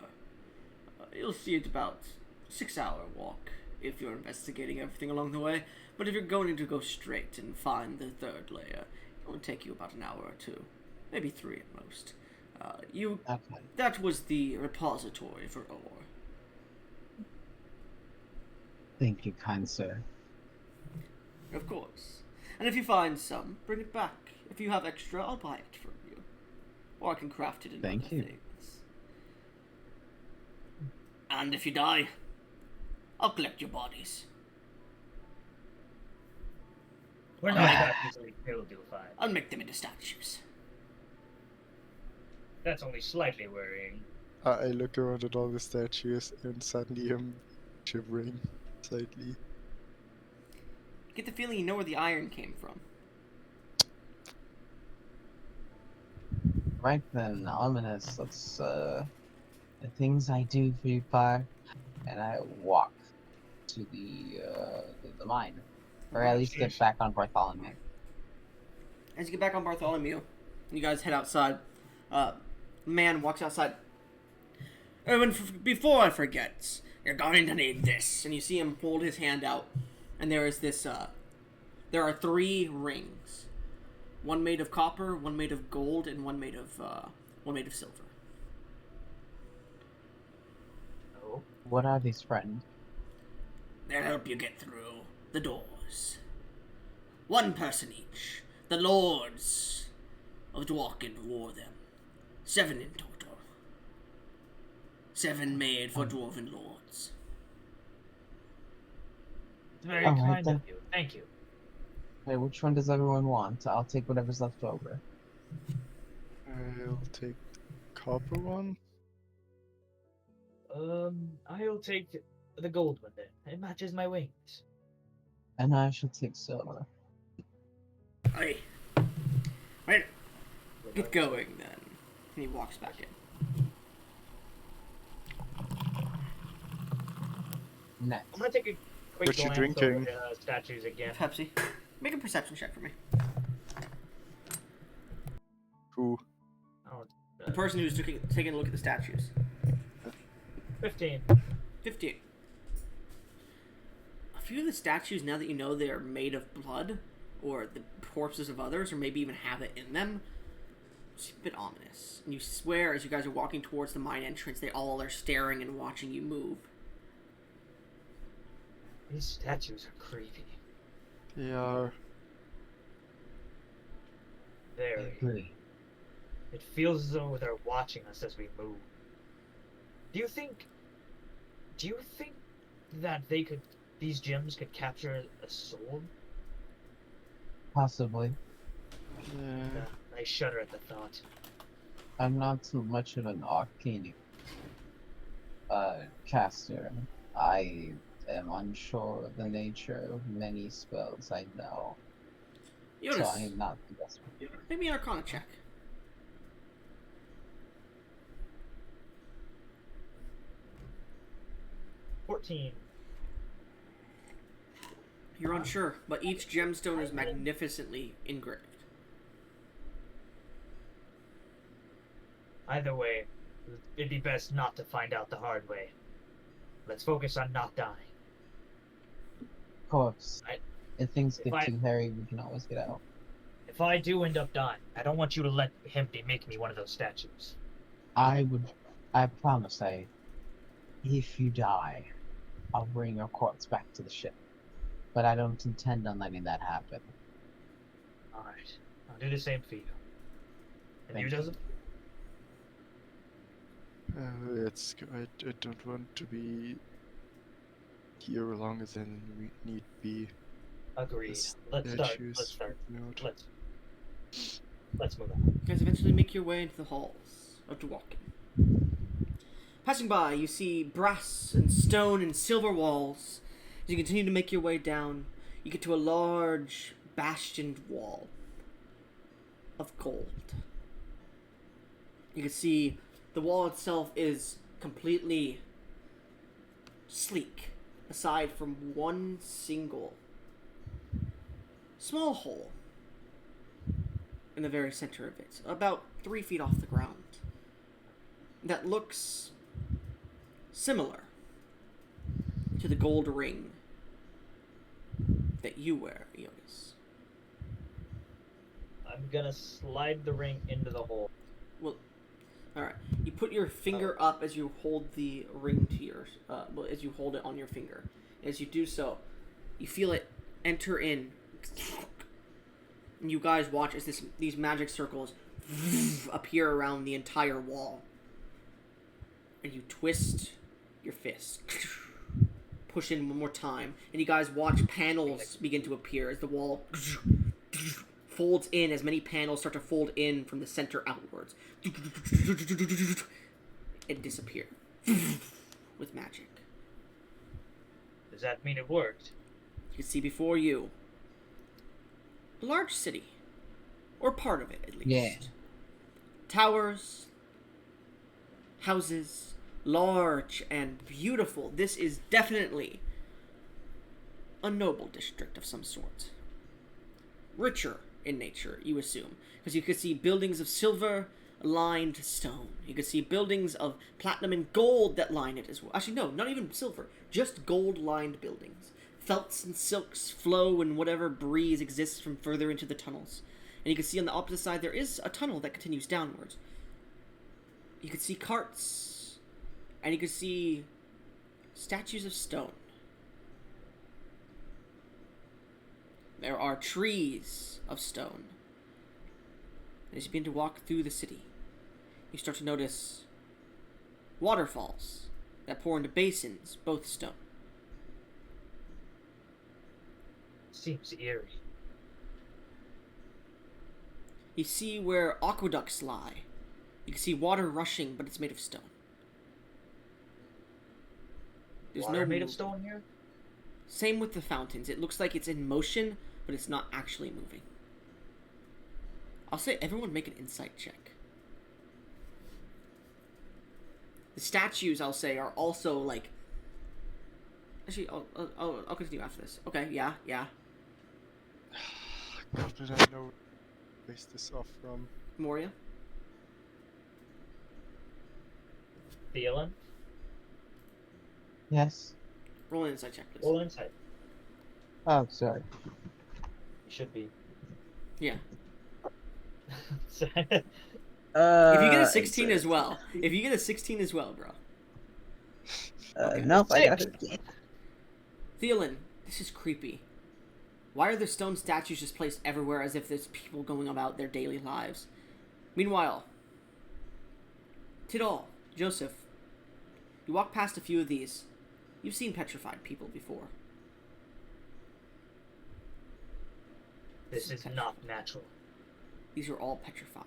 you'll see it about 6-hour walk if you're investigating everything along the way. But if you're going to go straight and find the third layer, it will take you about an hour or two, maybe 3 at most. Okay. That was the repository for ore. Thank you, kind sir. Of course. And if you find some, bring it back. If you have extra, I'll buy it from you. Or I can craft it into Thank other you. things. And if you die, I'll collect your bodies. We're not that easily killed, you'll find. I'll make them into statues. That's only slightly worrying. I look around at all the statues and suddenly I'm shivering slightly. Get the feeling you know where the iron came from. Right then, ominous. Let's, the things I do for you, Fire. And I walk to the mine. Or at least get back on Bartholomew. As you get back on Bartholomew, you guys head outside. Man walks outside. Oh, and before I forget, you're going to need this. And you see him hold his hand out, and there is this. There are 3 rings, one made of copper, one made of gold, and one made of silver. What are these, friend? They'll help you get through the doors. One person each. The lords of Dwarken wore them. 7 in total. 7 made for dwarven lords. It's very All right, kind then. of you. Thank you. Hey, which one does everyone want? I'll take whatever's left over. I'll take the copper one. I'll take the gold one then. It matches my wings. And I shall take silver. Aye. Right. Get going then. And he walks back in. Next. I'm gonna take a quick What you glance drinking? over the statues again. Pepsi. Make a perception check for me. Who? Oh, The person who's taking a look at the statues. 15. 15. A few of the statues, now that you know they are made of blood, or the corpses of others, or maybe even have it in them, it's a bit ominous. And you swear as you guys are walking towards the mine entrance, they all are staring and watching you move. These statues are creepy. They are. Very. Agree. It feels as though they're watching us as we move. Do you think that these gems could capture a soul? Possibly. Yeah. I shudder at the thought. I'm not too much of an arcane caster. I am unsure of the nature of many spells I know. So Jonas, I am not the best one. make me an Arcana check. $14. You're unsure, but each gemstone is magnificently engraved. Either way, it'd be best not to find out the hard way. Let's focus on not dying. Of course. If things if get too hairy, we can always get out. If I do end up dying, I don't want you to let him make me one of those statues. I promise if you die, I'll bring your corpse back to the ship. But I don't intend on letting that happen. Alright. I'll do the same for you. And Thank you, you. Joseph? Let's go. I don't want to be here longer than we need be. Agreed. The Let's start. statues Let's start. note. Let's move on. You guys eventually make your way into the halls of Dwarken. Passing by, you see brass and stone and silver walls. As you continue to make your way down, you get to a large bastioned wall of gold. You can see the wall itself is completely sleek, aside from one single small hole in the very center of it, about 3 feet off the ground, that looks similar to the gold ring that you wear, Eonis. I'm gonna slide the ring into the hole. Well, alright. You put your finger up as you hold the ring to your, as you hold it on your finger. As you do so, you feel it enter in. And you guys watch as these magic circles appear around the entire wall. And you twist your fist. Push in one more time. And you guys watch panels begin to appear as the wall folds in, as many panels start to fold in from the center outwards. And disappear. With magic. Does that mean it worked? You can see before you a large city. Or part of it, at least. Yeah. Towers, houses, large and beautiful. This is definitely a noble district of some sort. Richer in nature, you assume, because you could see buildings of silver-lined stone. You could see buildings of platinum and gold that line it as well. Actually, no, not even silver, just gold-lined buildings. Felts and silks flow in whatever breeze exists from further into the tunnels. And you can see on the opposite side there is a tunnel that continues downwards. You can see carts, and you can see statues of stone. There are trees of stone. As you begin to walk through the city, you start to notice waterfalls that pour into basins, both stone. Seems eerie. You see where aqueducts lie. You can see water rushing, but it's made of stone. There's Water no made of stone here? Same with the fountains. It looks like it's in motion, but it's not actually moving. I'll say everyone make an insight check. The statues, I'll say, are also like... Actually, I'll continue after this. Okay, yeah. How did I know where is this off from? Moria? Thielen? Yes. Roll an insight check, please. Roll insight. Oh, sorry. You should be. Yeah. Sorry. If you get a 16 as well. If you get a 16 as well, bro. Okay. Nope, I got it. Thielen, this is creepy. Why are there stone statues just placed everywhere as if there's people going about their daily lives? Meanwhile, Tidal, Joseph, you walk past a few of these. You've seen petrified people before. This is not natural. These are all petrified.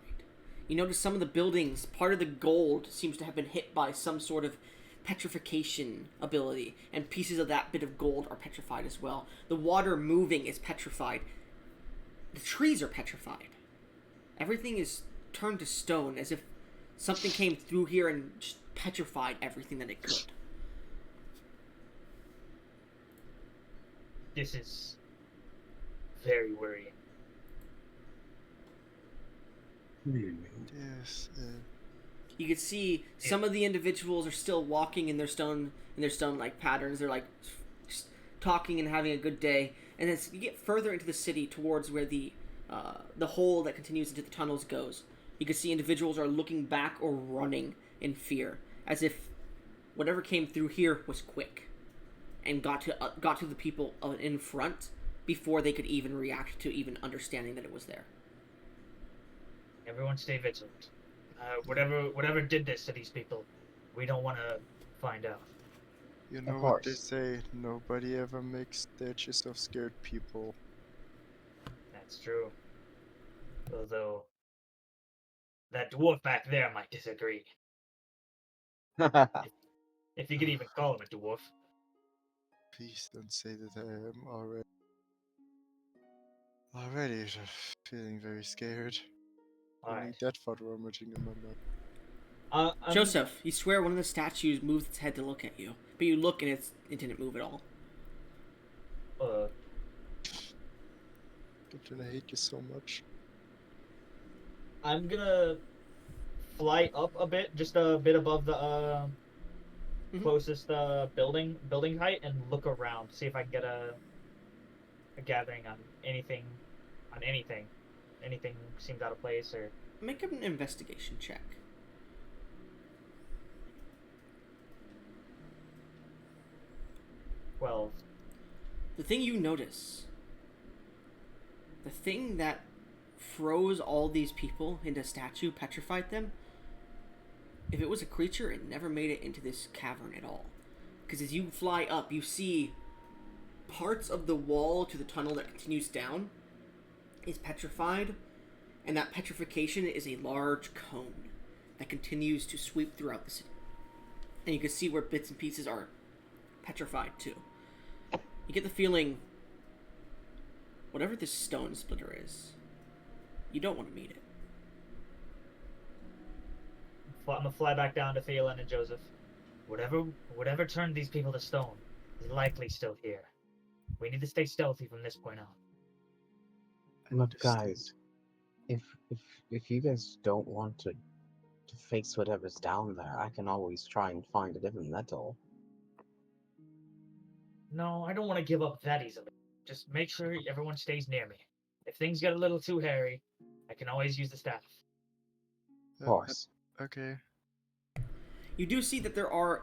You notice some of the buildings, part of the gold seems to have been hit by some sort of petrification ability, and pieces of that bit of gold are petrified as well. The water moving is petrified. The trees are petrified. Everything is turned to stone, as if something came through here and just petrified everything that it could. This is very worrying. Yes. You can see some of the individuals are still walking in their stone like patterns. They're like just talking and having a good day. And as you get further into the city towards where the hole that continues into the tunnels goes, you can see individuals are looking back or running in fear, as if whatever came through here was quick and got to the people in front before they could even react to even understanding that it was there. Everyone stay vigilant. Whatever did this to these people, we don't want to find out. You know Of what they course. say, nobody ever makes statues of scared people. That's true. Although, that dwarf back there might disagree. If you could even call him a dwarf. Please don't say that I am already feeling very scared. Only Alright. that thought rummaging in my mind. Joseph, you swear one of the statues moved its head to look at you, but you look and it didn't move at all. Captain, I hate you so much. I'm gonna fly up a bit, just a bit above the closest building height, and look around, see if I can get a gathering on anything. Anything seems out of place, or Make an investigation check. 12. The thing you notice, the thing that froze all these people into a statue, petrified them, if it was a creature, it never made it into this cavern at all. Because as you fly up, you see parts of the wall to the tunnel that continues down is petrified, and that petrification is a large cone that continues to sweep throughout the city. And you can see where bits and pieces are petrified too. You get the feeling, whatever this stone splitter is, you don't want to meet it. I'm gonna fly back down to Thielen and Joseph. Whatever turned these people to stone is likely still here. We need to stay stealthy from this point on. Look, guys, if you guys don't want to face whatever's down there, I can always try and find a different metal. No, I don't want to give up that easily. Just make sure everyone stays near me. If things get a little too hairy, I can always use the staff. Of course. Okay. You do see that there are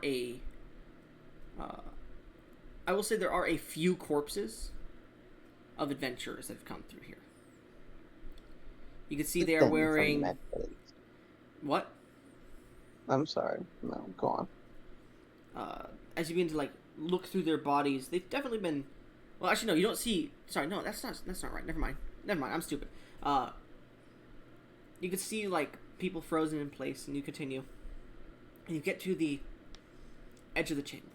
I will say there are a few corpses of adventurers that have come through here. You can see they are Then from wearing that place. what? I'm sorry. No, go on. As you begin to like look through their bodies, they've definitely been. Well, actually, no, you don't see. Sorry, no, that's not right. Never mind. I'm stupid. You can see like people frozen in place, and you continue, and you get to the edge of the chamber.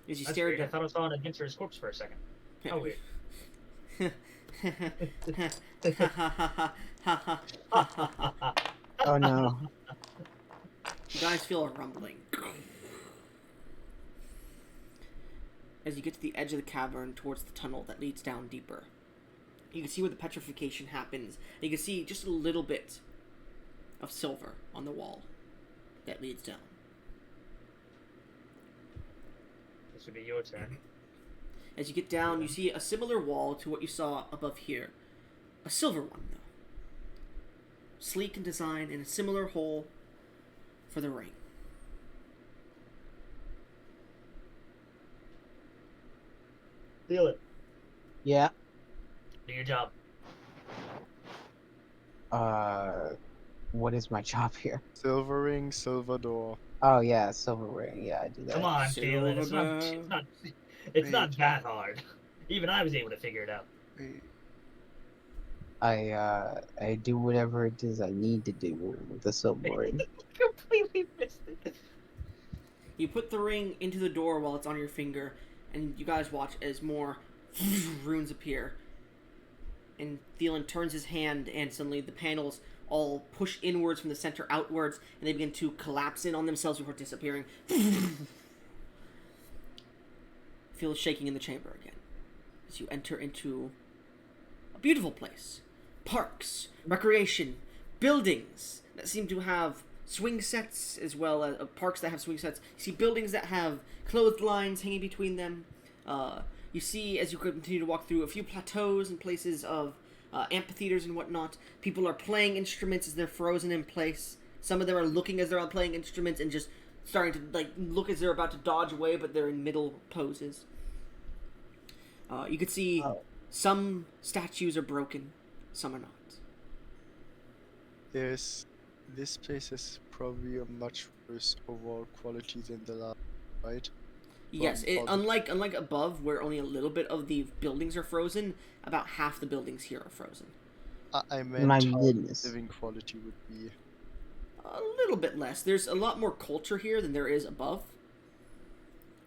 As you That's stare weird. I down. thought I saw an adventurer's corpse for a second. How weird. Oh no. You guys feel a rumbling. As you get to the edge of the cavern towards the tunnel that leads down deeper. You can see where the petrification happens. And you can see just a little bit of silver on the wall that leads down. This would be your turn. As you get down, you see a similar wall to what you saw above here. A silver one, though. Sleek in design and a similar hole for the ring. Feel it. Yeah. Do your job. What is my job here? Silver ring, silver door. Oh yeah, silver ring. Yeah, I do that. Come on, feel it. Silver It's not that hard. Even I was able to figure it out. Wait, I do whatever it is I need to do with the silver ring. Completely missed it. You put the ring into the door while it's on your finger, and you guys watch as more runes appear. And Thielen turns his hand, and suddenly the panels all push inwards from the center outwards, and they begin to collapse in on themselves before disappearing. Feel a shaking in the chamber again as you enter into a beautiful place. Parks, recreation, buildings that seem to have swing sets, as well as parks that have swing sets. You see buildings that have clotheslines hanging between them. You see, as you continue to walk through, a few plateaus and places of amphitheaters and whatnot. People are playing instruments as they're frozen in place. Some of them are looking as they're playing instruments and just starting to like look as they're about to dodge away, but they're in middle poses. You could see some statues are broken, some are not. this place is probably a much worse overall quality than the last, right? Yes, unlike above, where only a little bit of the buildings are frozen, about half the buildings here are frozen. I meant My how goodness. living quality would be. A little bit less. There's a lot more culture here than there is above.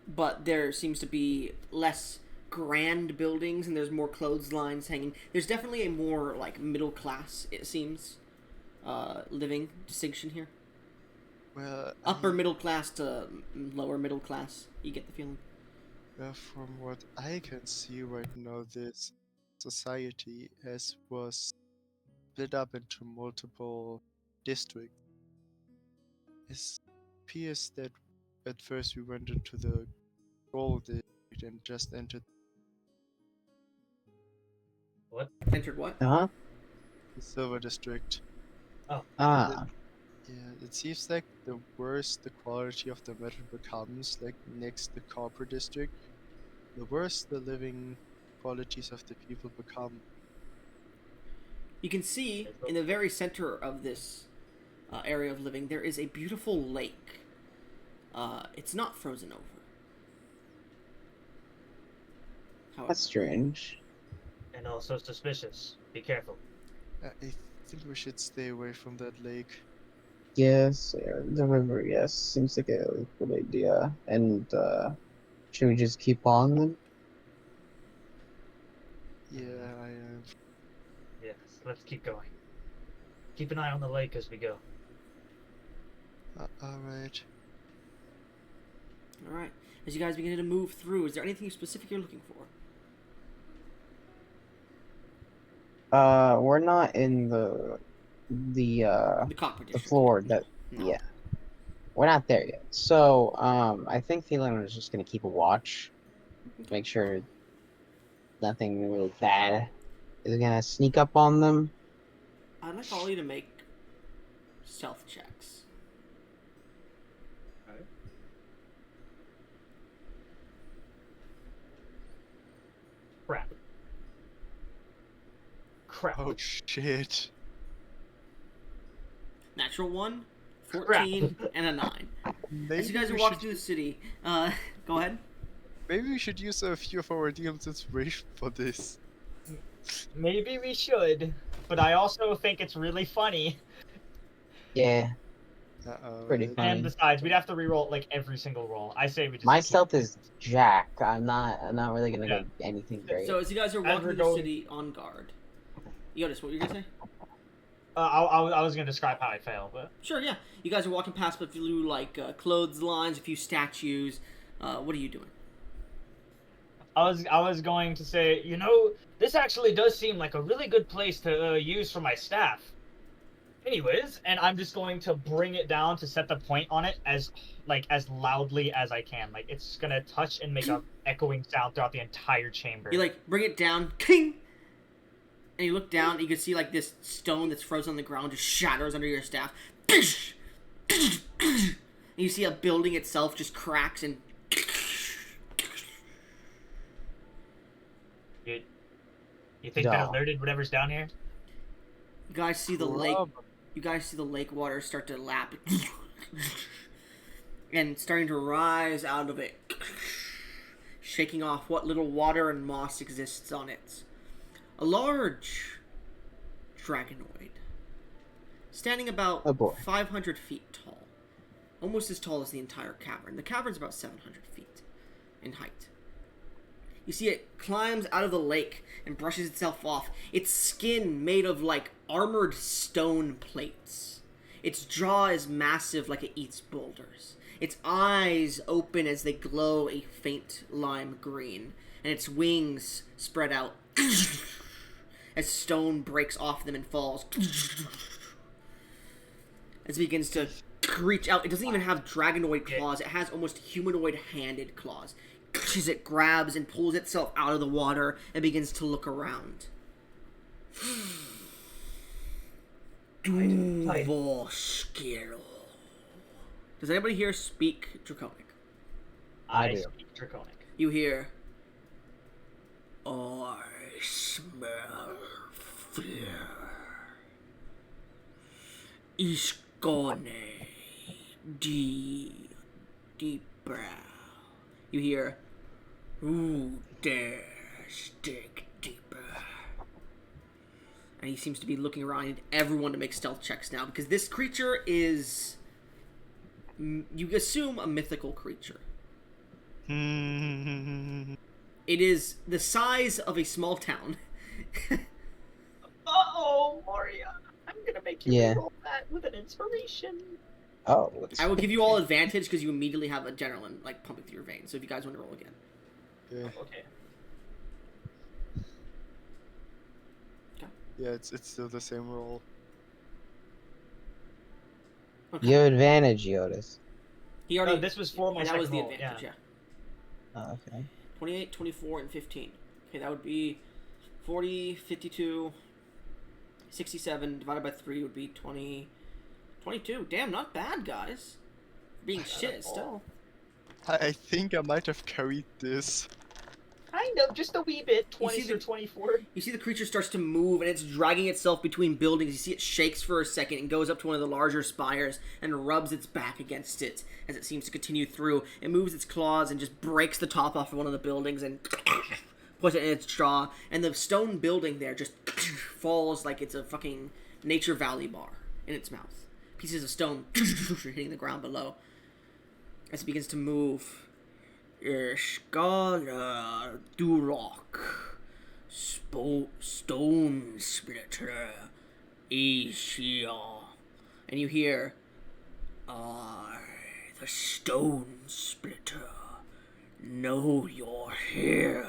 But there seems to be less grand buildings, and there's more clotheslines hanging. There's definitely a more, like, middle class, it seems, living distinction here. Well, Upper middle class to lower middle class. You get the feeling. from what I can see right now, this society was split up into multiple districts. It appears that at first we went into the gold district and just entered What? Entered what? Huh? the silver district. Ah. Yeah, it seems like the worse the quality of the metal becomes, like next the copper district, the worse the living qualities of the people become. You can see in the very center of this area of living, there is a beautiful lake. It's not frozen over. However, That's strange. And also suspicious. Be careful. I think we should stay away from that lake. Yes, the river, yes. Seems like a good idea. And, should we just keep on then? Yeah, I am. Yes, let's keep going. Keep an eye on the lake as we go. Alright. all right. As you guys begin to move through, is there anything specific you're looking for? We're not in the The copper the district. floor that, No. yeah. We're not there yet. So, I think Thielen is just gonna keep a watch. Make sure nothing really bad is gonna sneak up on them. I'd like all of you to make stealth checks. crap. Oh shit. Natural 1, Crap. 14, and a 9. Maybe As you guys are we walking should through the city, go ahead. maybe we should use a few of our DM's inspiration for this. Maybe we should, but I also think it's really funny. Yeah, Uh-oh, Pretty man. funny. And besides, we'd have to reroll like every single roll. I say we just. my keep- stealth is Jack. I'm not really gonna Yeah. go anything great. So as you guys are As walking we're through the going- city on guard, Yotis, what were you gonna say? I was gonna describe how I fail, but Sure, yeah. You guys are walking past a few like clotheslines, a few statues. What are you doing? I was going to say, you know, this actually does seem like a really good place to use for my staff. Anyways, and I'm just going to bring it down to set the point on it as loudly as I can. Like it's gonna touch and make a echoing sound throughout the entire chamber. You like bring it down, king, and you look down. And you can see like this stone that's frozen on the ground just shatters under your staff. And you see a building itself just cracks and. You think that No. alerted whatever's down here? You guys see the lake. Probably. You guys see the lake water start to lap and starting to rise out of it, shaking off what little water and moss exists on it. A large dragonoid, standing about Oh, boy. 500 feet tall, almost as tall as the entire cavern. The cavern's about 700 feet in height. You see it climbs out of the lake and brushes itself off. Its skin made of like armored stone plates. Its jaw is massive like it eats boulders. Its eyes open as they glow a faint lime green. And its wings spread out as stone breaks off them and falls. As it begins to reach out. It doesn't even have dragonoid claws. It has almost humanoid-handed claws. As it grabs and pulls itself out of the water and begins to look around. Duvoskiro. Does anybody here speak Draconic? I do. speak Draconic. You hear, I smell fear. Iskone deeper. You hear, who dare dig deeper? And he seems to be looking around. I need everyone to make stealth checks now because this creature is, you assume, a mythical creature. Hmm. It is the size of a small town. Uh-oh, Moria. I'm gonna make you Yeah. roll that with an inspiration. Oh, I will give you all advantage because you immediately have adrenaline like pumping through your veins. So if you guys want to roll again, Yeah. Okay. Yeah, it's still the same roll. you have advantage, Yotis. he already. No, this was for my and that was the second roll, advantage. Yeah. Oh, okay. 28, 24, and 15. Okay, that would be 40, 52, 67 divided by 3 would be 20, 22. Damn, not bad, guys. Being shit still. I think I might have carried this. Kind of, just a wee bit. 20 see or the- 24. You see the creature starts to move and it's dragging itself between buildings. You see it shakes for a second and goes up to one of the larger spires and rubs its back against it as it seems to continue through. It moves its claws and just breaks the top off of one of the buildings and puts it in its jaw. And the stone building there just falls like it's a fucking Nature Valley bar in its mouth. Pieces of stone hitting the ground below. As it begins to move. Scholar Durok, Stone Splitter, Asia. And you hear, I, the Stone Splitter, know you're here.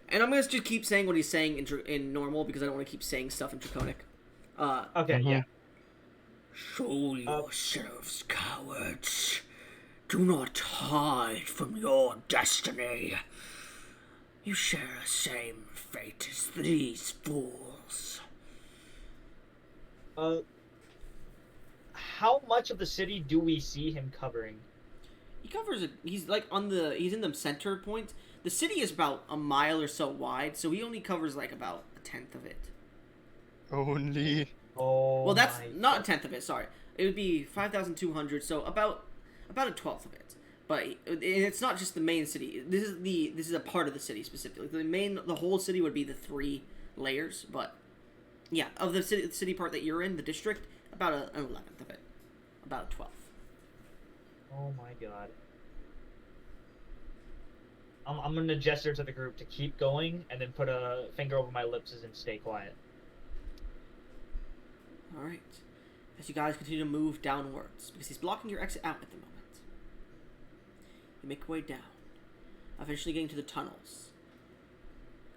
And I'm gonna just keep saying what he's saying in normal because I don't want to keep saying stuff in Draconic. Okay, yeah. Show yourselves, cowards. Do not hide from your destiny. You share the same fate as these fools. How much of the city do we see him covering? He covers a. He's like on the. He's in the center point. The city is about a mile or so wide, so he only covers like about a tenth of it. Only. Oh. Well, that's my not a God. tenth of it. Sorry, it would be 5,200. So about a twelfth of it. But it's not just the main city. This is a part of the city specifically. The whole city would be the 3 layers. But yeah, of the city part that you're in, the district, about an 11th of it, about a 12th. Oh my God. I'm gonna gesture to the group to keep going, and then put a finger over my lips as in stay quiet. All right. As you guys continue to move downwards, because he's blocking your exit out at the moment. You make your way down, eventually getting to the tunnels.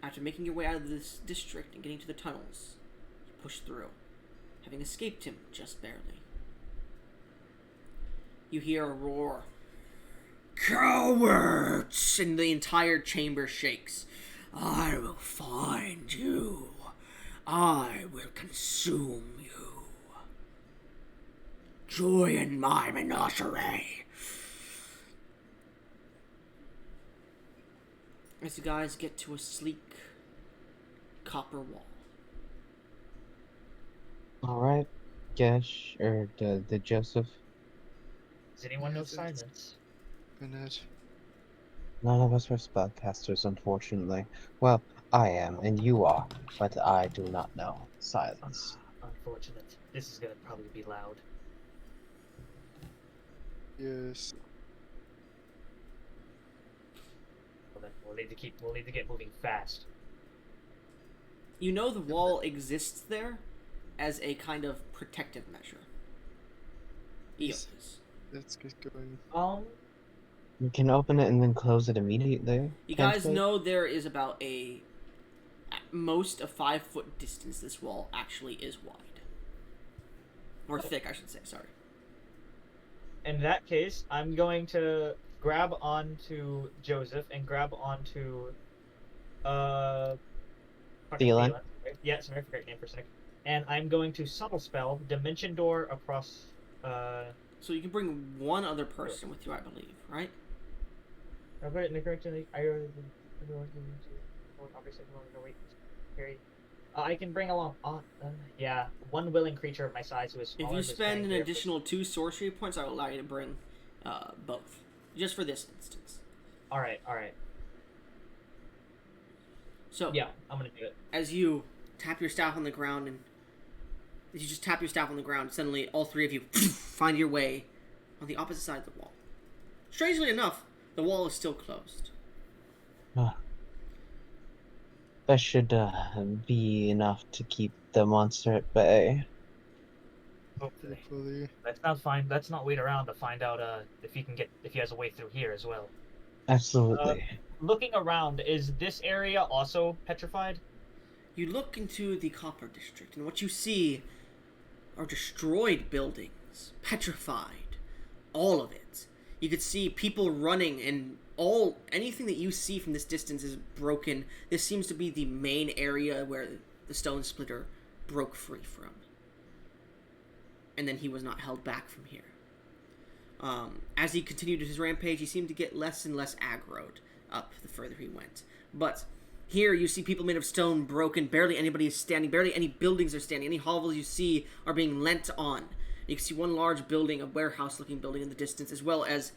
After making your way out of this district and getting to the tunnels, you push through, having escaped him just barely. You hear a roar. Cowards! And the entire chamber shakes. I will find you. I will consume you. Join my menagerie. As you guys get to a sleek copper wall. Alright, Gesh, or the Joseph. Does anyone know Yes, it's- silence? Minute. None of us are spellcasters, unfortunately. Well, I am, and you are, but I do not know silence. Unfortunate. This is gonna probably be loud. Yes. Well, then we'll need to get moving fast. You know the wall exists there as a kind of protective measure. Yes. Eos. Let's get going. You can open it and then close it immediately. You can't guys we? know there is about at most a 5-foot distance this wall actually is wide. Or thick, I should say, sorry. In that case, I'm going to grab onto Joseph and grab onto fucking Thielen. Thielen. Yeah, sorry, I forgot your name for a second. And I'm going to subtle spell Dimension Door across So you can bring one other person with you, I believe, right? I'll put it in the correct I can bring along yeah, one willing creature of my size who is smaller. If you who's spend carrying an gear. additional 2 sorcery points, I will allow you to bring both. Just for this instance. Alright. So, Yeah, I'm gonna do it. as you tap your staff on the ground, and as you just tap your staff on the ground, suddenly all 3 of you find your way on the opposite side of the wall. Strangely enough, the wall is still closed. That should be enough to keep the monster at bay. Hopefully. Hopefully. Let's not wait around to find out if he has a way through here as well. Absolutely. Looking around, is this area also petrified? You look into the Copper District, and what you see are destroyed buildings, petrified, all of it. You could see people running, and anything that you see from this distance is broken. This seems to be the main area where the Stone Splitter broke free from. And then he was not held back from here. As he continued his rampage, he seemed to get less and less aggroed up the further he went. But here you see people made of stone broken, barely anybody is standing, barely any buildings are standing, any hovels you see are being lent on. You can see one large building, a warehouse-looking building in the distance, as well as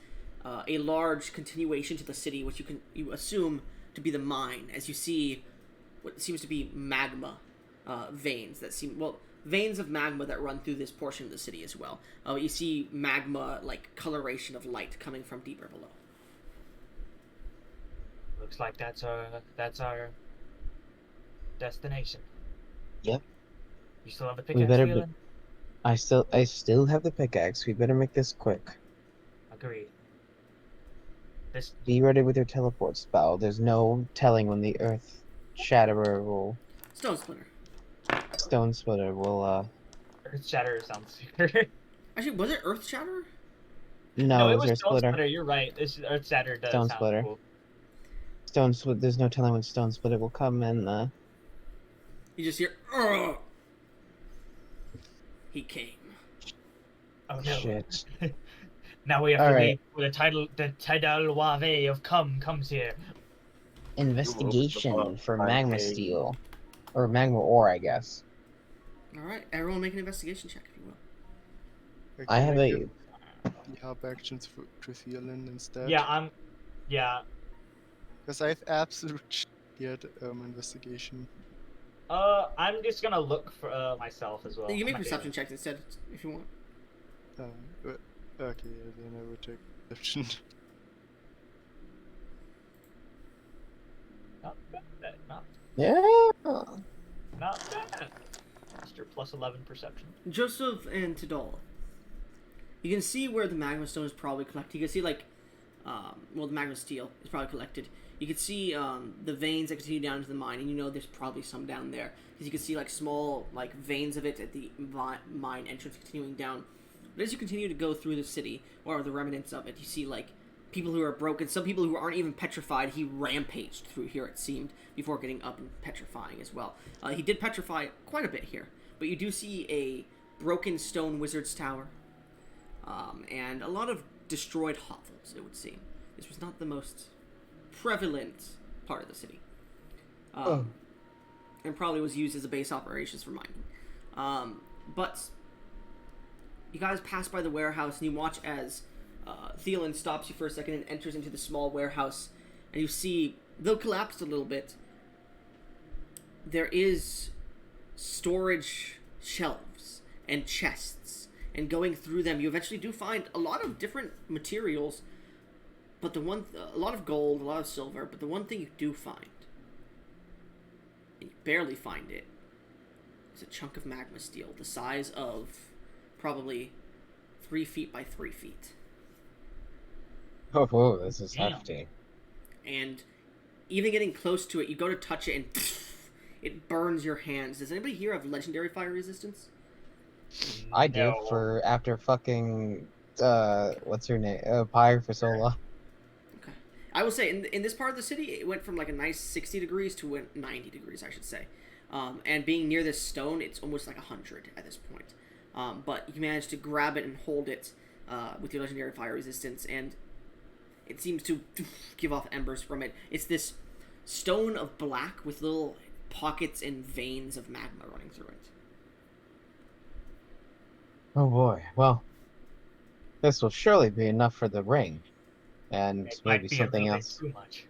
a large continuation to the city, which you assume to be the mine, as you see what seems to be magma veins that veins of magma that run through this portion of the city as well. You see magma, like, coloration of light coming from deeper below. Looks like that's our destination. Yep. You still have the We pickaxe, better Thielen? I still have the pickaxe. We better make this quick. Agreed. Be ready with your teleport spell. There's no telling when the Earth Shatterer will... Stone Splitter. Stone Splitter will, Earth Shatter sounds super. Actually, was it Earth Shatterer? No, it it was Earth Stone Splitter. Splitter. You're right. Earth Shatter does Stone sound Splitter. cool. There's no telling when Stone Splitter will come and, You just hear, "Ugh." He came. Oh no. Shit. Now we have to Alright. leave where the tidal wave of comes here. Investigation for magma Okay. steel. Or magma ore, I guess. All right, everyone, make an investigation check if you will. I have a. give the hub actions to Thielen instead. Yeah. Because I have absolute shit investigation. I'm just gonna look for myself as well. You can make I'm not perception gonna- checks instead if you want. Okay, then I would take perception. Not bad. Yeah. Not bad. Mr. plus 11 perception. Joseph and Tidal. You can see where the magma stone is probably collected. You can see the magma steel is probably collected. You can see the veins that continue down into the mine, and you know there's probably some down there because you can see like small veins of it at the mine entrance continuing down. But as you continue to go through the city or the remnants of it, you see people who are broken, some people who aren't even petrified. He rampaged through here, it seemed, before getting up and petrifying as well. He did petrify quite a bit here, but you do see a broken stone wizard's tower, and a lot of destroyed hovels, it would seem. This was not the most prevalent part of the city. And probably was used as a base operations for mining. But you guys pass by the warehouse, and you watch as Thielen stops you for a second and enters into the small warehouse, and you see, though collapsed a little bit, there is storage shelves and chests, and going through them, you eventually do find a lot of different materials, but a lot of gold, a lot of silver, but the one thing you do find, and you barely find it, is a chunk of magma steel, the size of probably 3 feet by 3 feet. Oh, whoa, this is Damn. hefty. And even getting close to it, you go to touch it and it burns your hands. Does anybody here have legendary fire resistance? I do No. for after fucking what's her name? Pyre for so long. Okay. I will say, in this part of the city, it went from a nice 60 degrees to 90 degrees, I should say. And being near this stone, it's almost 100 at this point. But you manage to grab it and hold it with your legendary fire resistance, and it seems to give off embers from it. It's this stone of black with little pockets and veins of magma running through it. Oh boy. Well, this will surely be enough for the ring, and It maybe might be something a little else. bit too much.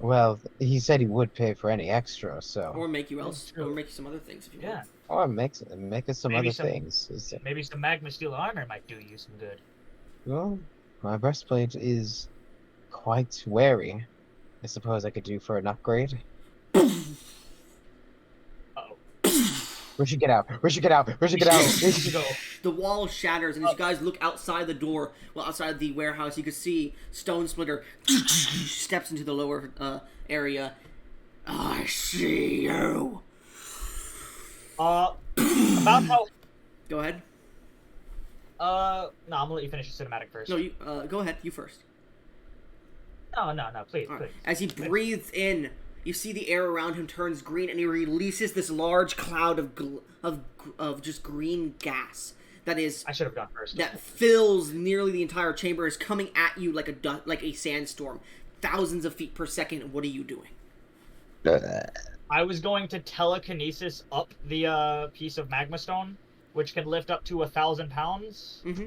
Well, he said he would pay for any extra, so. Or make you That's true. or make you some other things if you Yeah. want. Or make us some Maybe other some- things. Is it- Maybe some magma steel armor might do you some good. Well, my breastplate is quite wary. I suppose I could do for an upgrade. Uh-oh. We should get out. We should get out. We should get out. We should go. The wall shatters, and as you guys look outside the door, outside the warehouse, you can see Stone Splitter steps into the lower area. I see you. About how... Go ahead. No, I'm gonna let you finish the cinematic first. No, you go ahead. You first. No, please, All right. please. As he breathes in, you see the air around him turns green, and he releases this large cloud of just green gas that is I should have gone first. that fills nearly the entire chamber. Is coming at you like a sandstorm, thousands of feet per second. What are you doing? I was going to telekinesis up the piece of magma stone, which can lift up to 1,000 pounds. Mm-hmm.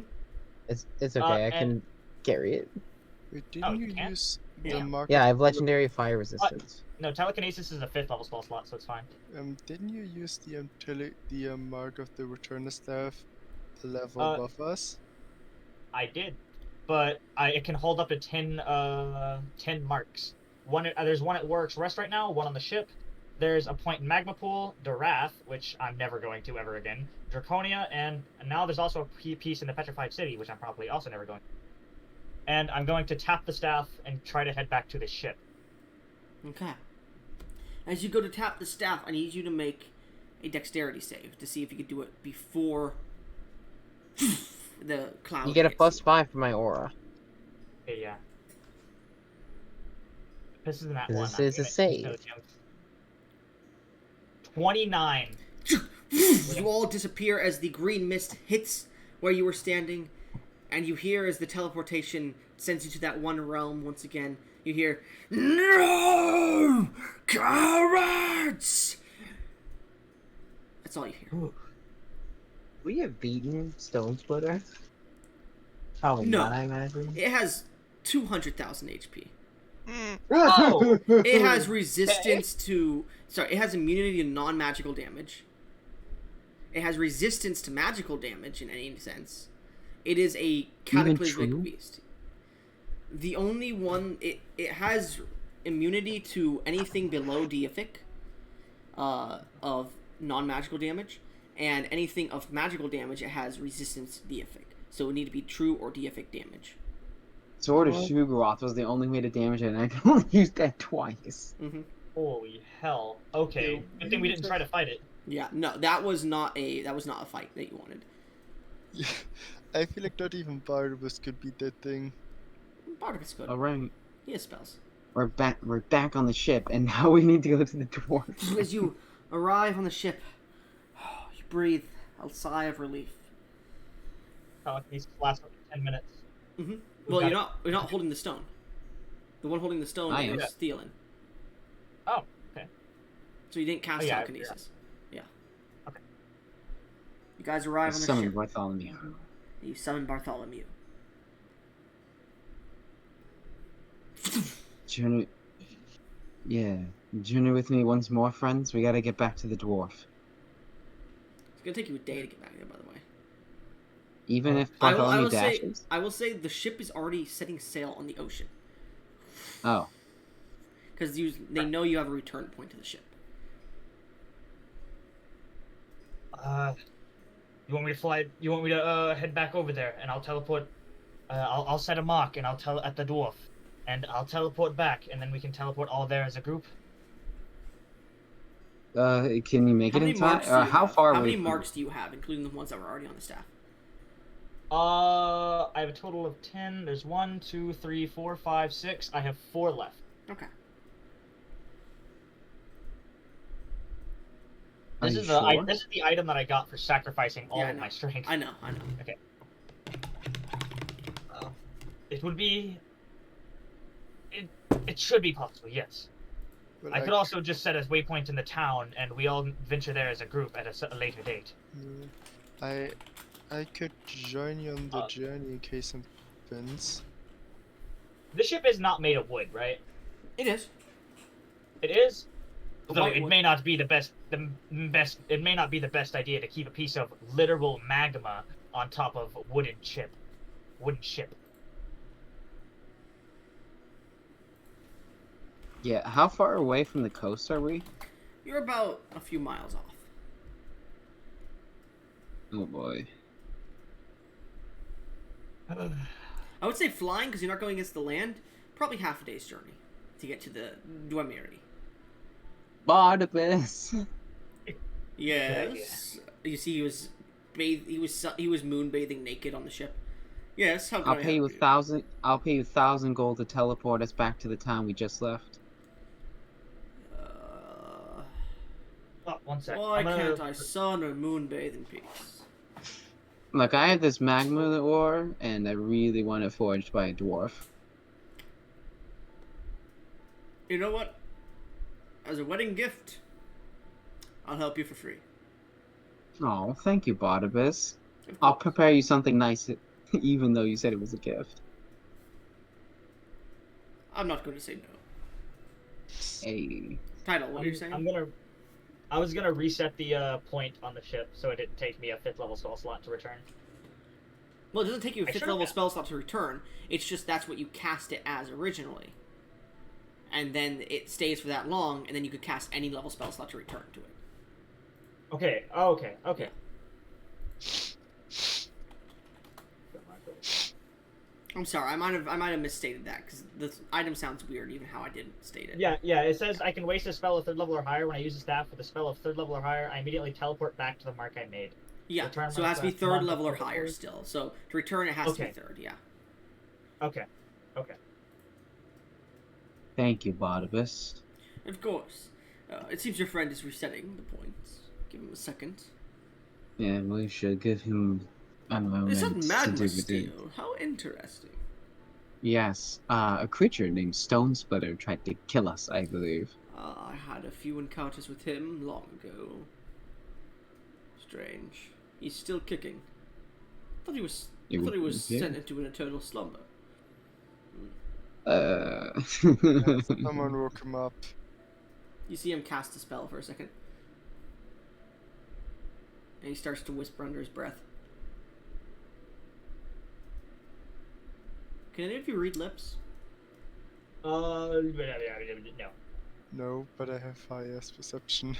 It's okay. I can and- carry it. Wait, Oh, didn't you you can't? use Yeah. the mark? Yeah, I of have legendary fire resistance. No, telekinesis is a 5th level spell slot, so it's fine. Didn't you use the mark of the returner staff a level Uh, above us? I did, but it can hold up to 10 marks. There's one at Works Rest right now, one on the ship. There's a point in Magma Pool, Darath, which I'm never going to ever again, Draconia, and now there's also a piece in the Petrified City, which I'm probably also never going to. And I'm going to tap the staff and try to head back to the ship. Okay. As you go to tap the staff, I need you to make a dexterity save to see if you can do it before the cloud. You get a hits plus you. 5 for my aura. Okay, yeah. This is that This one. is I'm a gonna- save. no, Jim. 29. You all disappear as the green mist hits where you were standing, And you hear as the teleportation sends you to that one realm once again, you hear, "No! Cowards!" That's all you hear. Ooh. We have beaten Stone Splitter? Probably No. not, I imagine. It has 200,000 HP. Oh! It has resistance to... Sorry, it has immunity to non-magical damage. It has resistance to magical damage in any sense. It is a cataclysmic true? beast. The only one... It has immunity to anything below deific of non-magical damage. And anything of magical damage, it has resistance to deific. So it would need to be true or deific damage. Sword of Shugorath was the only way to damage it, and I can only use that twice. Mm-hmm. Holy hell. Okay. Good thing we didn't try to fight it. Yeah, no, that was not a fight that you wanted. Yeah, I feel like not even Barnabas could beat that thing. Barnabas could. Alright, He has spells. we're back on the ship, and now we need to go to the dwarf. As you arrive on the ship, you breathe a sigh of relief. Oh, these last 10 minutes. Mm-hmm. Well, you're not holding the stone. The one holding the stone I is am. stealing. Oh, okay. So you didn't cast Oh, yeah, telekinesis. Yeah. Okay. You guys arrive on the Summon ship. Bartholomew. You summon Bartholomew. Journey... Yeah. Journey with me once more, friends. We gotta get back to the dwarf. It's gonna take you a day to get back there, by the way. Even if I Bartholomew will say, dashes? the ship is already setting sail on the ocean Oh. because they know you have a return point to the ship. You want me to fly? You want me to head back over there, and I'll teleport. I'll set a mark, and I'll tell at the dwarf, and I'll teleport back, and then we can teleport all there as a group. Can you make How it many in time? marks do you How have? far How away many from marks do you have, including the ones that were already on the staff? I have a total of 10. There's 1, 2, 3, 4, 5, 6. I have 4 left. Okay. Are This you is sure? this is the item that I got for sacrificing all Yeah, I of know. my strength. I know. Okay. It would be. It should be possible, yes. But I could also just set a waypoint in the town, and we all venture there as a group at a later date. I could join you on the journey in case something happens. The ship is not made of wood, right? It is. It is. The Though white it wood. may not be the best. It may not be the best idea to keep a piece of literal magma on top of a wooden ship. Yeah, how far away from the coast are we? You're about a few miles off. Oh boy. I would say flying, because you're not going against the land. Probably half a day's journey to get to the Dwemerry. Barnabas! Yes. You see, he was moon bathing naked on the ship. Yes. How can I'll I pay you help 1,000 gold to teleport us back to the town we just left. Oh, 1 second. Why I'm gonna- can't I sun or moon bathe in peace? Look, I have this magma ore, and I really want it forged by a dwarf. You know what? As a wedding gift, I'll help you for free. Oh, thank you, Barnabas. Of I'll course. prepare you something nice, even though you said it was a gift. I'm not going to say no. Hey. Title, what are you saying? I was gonna reset the point on the ship so it didn't take me a 5th level spell slot to return. Well, it doesn't take you a I 5th should've level got- spell slot to return. It's just that's what you cast it as originally. And then it stays for that long, and then you could cast any level spell slot to return to it. Okay. Okay. I'm sorry, I might have misstated that, because the item sounds weird, even how I didn't state it. Yeah. It says I can waste a spell of 3rd level or higher when I use a staff with a spell of 3rd level or higher. I immediately teleport back to the mark I made. Yeah, Return so it has to be mark, 3rd mark level or of the higher first. still. So to return, it has to be Okay. 3rd, yeah. Okay. Thank you, Barnabas. Of course. It seems your friend is resetting the points. Give him a second. Yeah, we should give him a moment It's not to do madness with it. steel. How interesting. Yes, a creature named Stone Splitter tried to kill us, I believe. I had a few encounters with him long ago. Strange. He's still kicking. I thought he was Yeah. sent into an eternal slumber. Someone woke him up. You see him cast a spell for a second. And he starts to whisper under his breath. Can any of you read lips? No. No, but I have highest perception.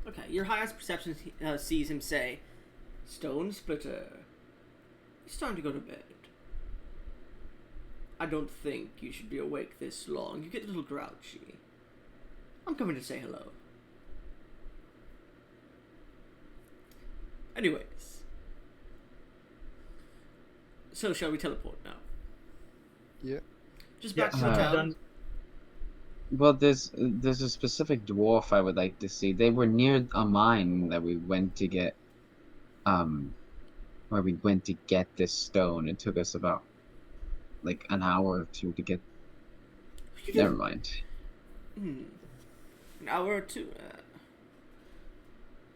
Okay, your highest perception sees him say, Stone Splitter, it's time to go to bed. I don't think you should be awake this long. You get a little grouchy. I'm coming to say hello. Anyways. So, shall we teleport now? Yeah. Just back Yeah, to the town. done. Well, there's a specific dwarf I would like to see. They were near a mine that we went to get, where we went to get this stone. It took us about like an hour or two to get. Never mind. An hour or two.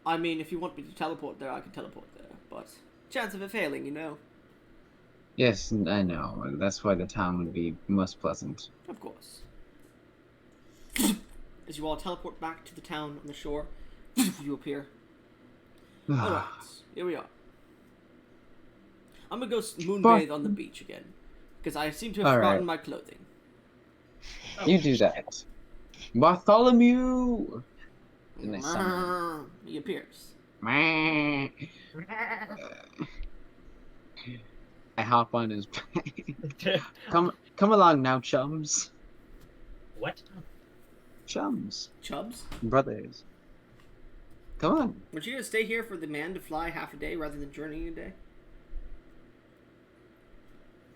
I mean, if you want me to teleport there, I can teleport there. But chance of it failing, you know. Yes, I know. That's why the town would be most pleasant. Of course. As you all teleport back to the town on the shore, you appear. Alright, here we are. I'm gonna go moonbathe on the beach again. Because I seem to have forgotten my clothing. You do that. Bartholomew! And they summon He appears. him. I hop on his back. Come along now, chums. What? Chums. Chubs? Brothers. Come on. Would you gonna stay here for the man to fly half a day rather than journeying a day?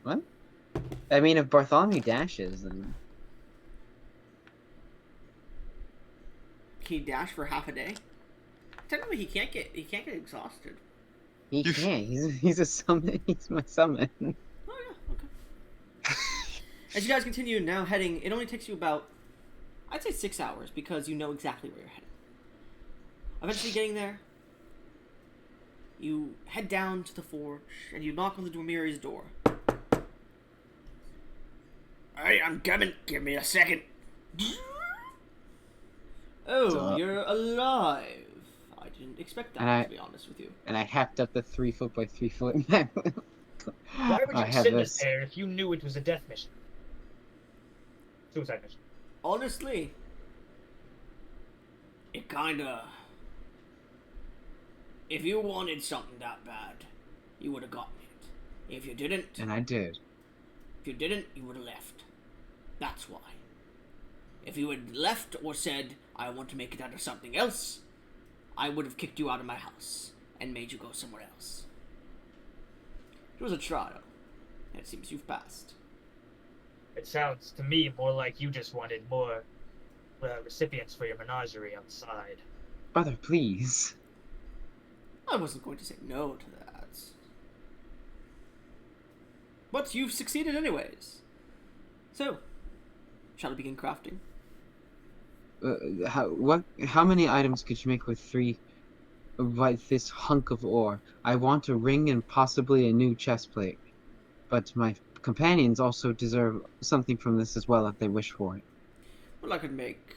What? I mean, if Bartholomew dashes, then... Can he dash for half a day? Technically, he can't get exhausted. He can't. He's a summon. He's my summon. Oh yeah, okay. As you guys continue now heading, it only takes you about, I'd say 6 hours because you know exactly where you're heading. Eventually getting there, you head down to the forge and you knock on the Dwemiri's door. Hey, I'm coming. Give me a second. Oh, you're alive. I didn't expect that, to be honest with you. And I hacked up the 3 foot by 3 foot map. Why would you send us there if you knew it was a death mission? Suicide mission. Honestly, it kinda... If you wanted something that bad, you would have gotten it. If you didn't... And I did. If you didn't, you would have left. That's why. If you had left or said, I want to make it out of something else, I would have kicked you out of my house and made you go somewhere else. It was a trial, and it seems you've passed. It sounds to me more like you just wanted more recipients for your menagerie outside. Brother, please. I wasn't going to say no to that. But you've succeeded anyways. So, shall I begin crafting? How many items could you make with 3 with this hunk of ore? I want a ring and possibly a new chest plate. But my companions also deserve something from this as well if they wish for it. Well, I could make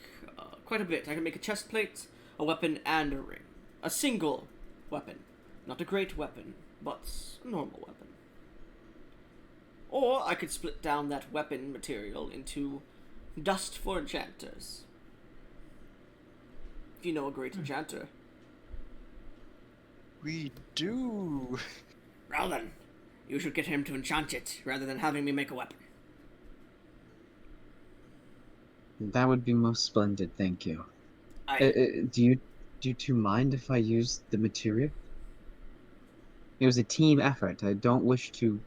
quite a bit. I could make a chest plate, a weapon, and a ring. A single weapon. Not a great weapon, but a normal weapon. Or I could split down that weapon material into dust for enchanters. If you know a great enchanter. We do. Well then, you should get him to enchant it, rather than having me make a weapon. That would be most splendid, thank you. Do you two mind if I use the material? It was a team effort. I don't wish to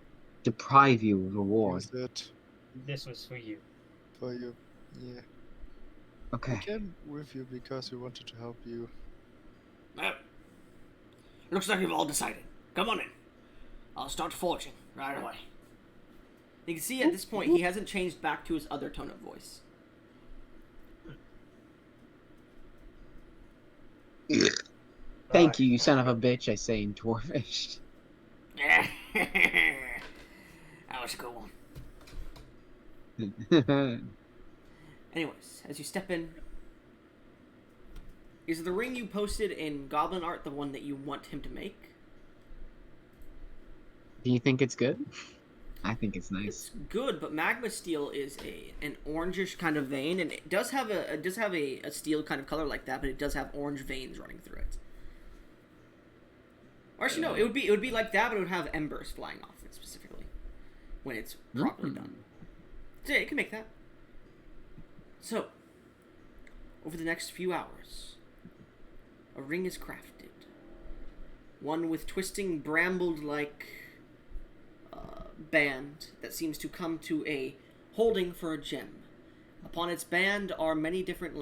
deprive you of reward. Use it This was for you. for you. Yeah. Okay. We came with you because we wanted to help you. Looks like you've all decided. Come on in. I'll start forging right away. You can see at this point he hasn't changed back to his other tone of voice. Thank you, you son of a bitch, I say in Dwarvish. That was a good one. Anyways, as you step in, is the ring you posted in Goblin Art the one that you want him to make? Do you think it's good? I think it's nice. It's good, but magma steel is an orangish kind of vein, and it does have a steel kind of color like that, but it does have orange veins running through it. Or actually, no, it would be like that, but it would have embers flying off it specifically when it's properly done. So yeah, you can make that. So, over the next few hours, a ring is crafted. One with twisting brambled-like band that seems to come to a holding for a gem. Upon its band are many different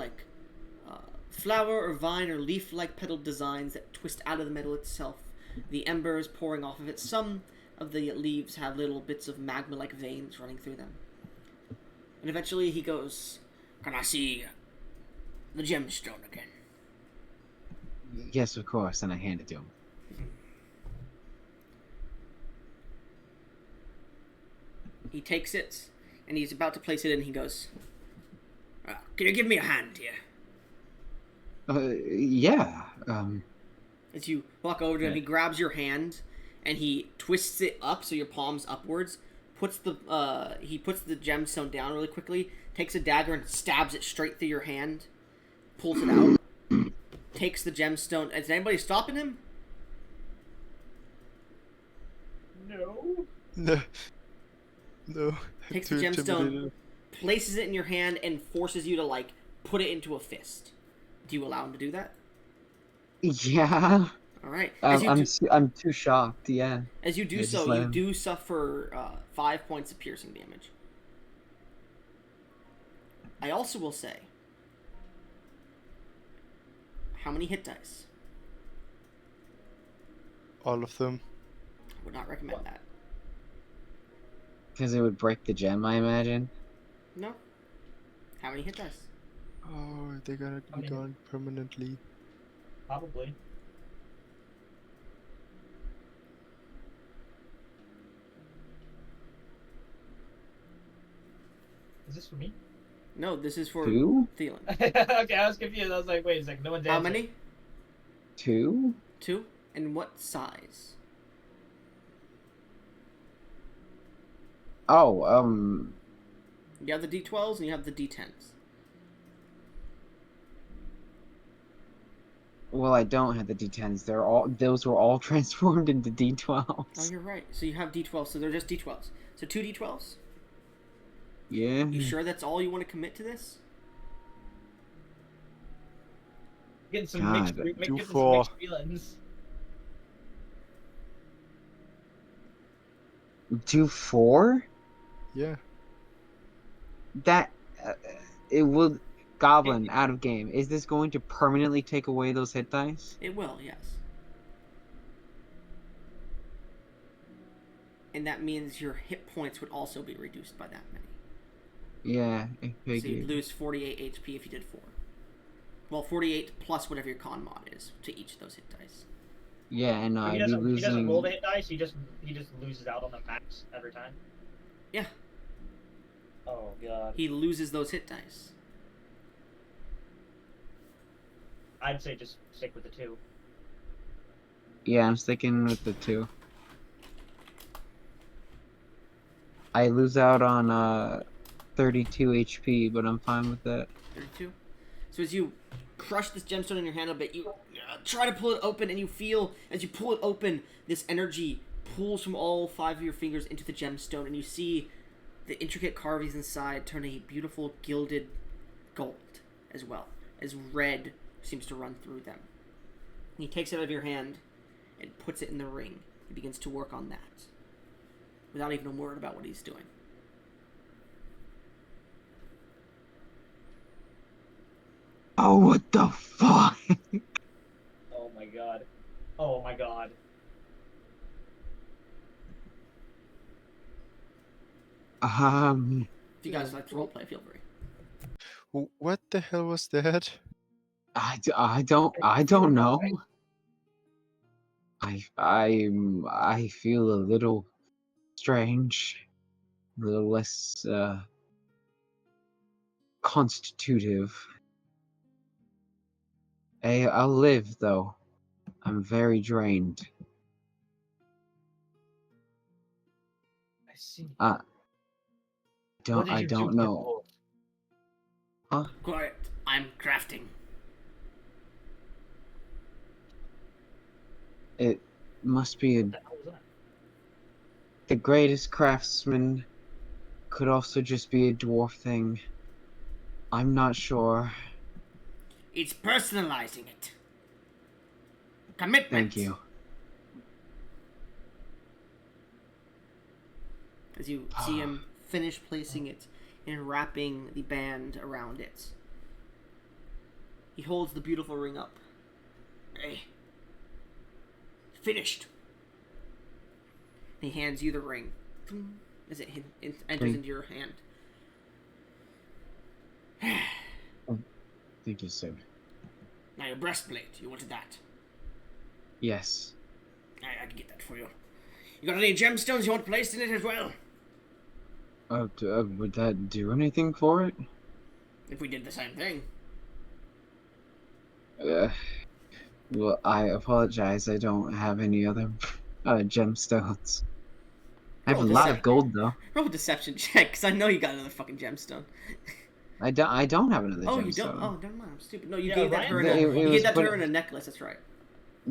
flower or vine or leaf-like petaled designs that twist out of the metal itself. The embers pouring off of it. Some of the leaves have little bits of magma-like veins running through them. And eventually he goes, "Can I see the gemstone again?" Yes, of course, and I hand it to him. He takes it, and he's about to place it in, he goes, "Can you give me a hand here?" Yeah. As you walk over to him, he grabs your hand, and he twists it up so your palm's upwards, he puts the gemstone down really quickly, takes a dagger and stabs it straight through your hand, pulls it out, takes the gemstone. Is anybody stopping him? No. No. Takes the gemstone, places it in your hand, and forces you to, put it into a fist. Do you allow him to do that? Yeah. Alright. I'm too shocked, yeah. As you do so, you do suffer 5 points of piercing damage. I also will say, how many hit dice? All of them. I would not recommend that. Because it would break the gem, I imagine. No. How many hit dice? Oh, they're gonna be gone permanently. Probably. Is this for me? No, this is for 2? Thielen. Okay, I was confused. I was like, wait a second, no one's How answering. many? 2? 2? And what size? Oh, You have the D12s and you have the D10s. well, I don't have the D10s. Those were all transformed into D12s. Oh, you're right. So you have D12s, so they're just D12s. So 2 D12s? Yeah. You sure that's all you want to commit to this? Getting some God, mixed four. feelings. Do 4? Yeah. That it will. Goblin out of game. Is this going to permanently take away those hit dice? It will, yes. And that means your hit points would also be reduced by that many. Yeah, I So figured. you'd lose 48 HP if you did 4. Well, 48 plus whatever your con mod is to each of those hit dice. Yeah, and So I'd he be doesn't losing. roll the hit dice. He just loses out on the max every time. Yeah, Oh god. he loses those hit dice. I'd say just stick with the 2. Yeah, I'm sticking with the 2. I lose out on 32 HP, but I'm fine with that. 32. So as you crush this gemstone in your hand a bit, you try to pull it open, and you feel, as you pull it open, this energy pulls from all 5 of your fingers into the gemstone, and you see the intricate carvings inside turn a beautiful gilded gold as well, as red seems to run through them. He takes it out of your hand and puts it in the ring. He begins to work on that, without even a word about what he's doing. Oh, what the fuck? Oh my god. Oh my god. If you guys like to roleplay, feel free. What the hell was that? I don't know. I feel a little strange, a little less constitutive. Hey, I'll live though. I'm very drained. I see. I What did I you do don't to the know. wolf? Huh? Quiet. I'm crafting. It must be What the hell was that? the greatest craftsman. Could also just be a dwarf thing. I'm not sure. It's personalizing it. Commitment. Thank you. As you see him finish placing it and wrapping the band around it. He holds the beautiful ring up. Hey. Finished. He hands you the ring. As it enters into your hand. Thank you, sir. Now your breastplate. You wanted that. Yes. I can get that for you. You got any gemstones you want placed in it as well? Would that do anything for it? If we did the same thing. Well, I apologize. I don't have any other gemstones. I have a lot of gold though. Roll a deception check, because I know you got another fucking gemstone. I don't have another gemstone. You don't? Oh, never mind. I'm stupid. No, you Yeah, gave that Ryan her. did. You gave that to but- her in a necklace. That's right.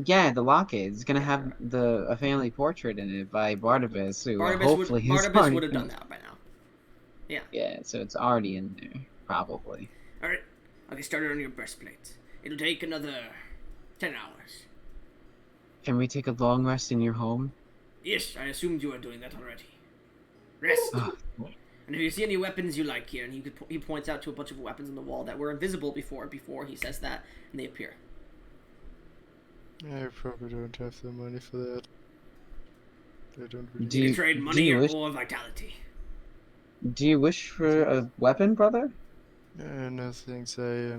Yeah, the locket. It's gonna have a family portrait in it by Barnabas, who hopefully Barnabas would have done that by now. Yeah. Yeah, so it's already in there, probably. All right. I'll get started on your breastplate. It'll take another 10 hours. Can we take a long rest in your home? Yes, I assumed you were doing that already. Rest. Ah, And if you see any weapons you like here, and he points out to a bunch of weapons on the wall that were invisible before he says that, and they appear. I probably don't have the money for that. I don't really. Do You you- can trade do money you wish- or vitality. Do you wish for a weapon, brother? No thanks. I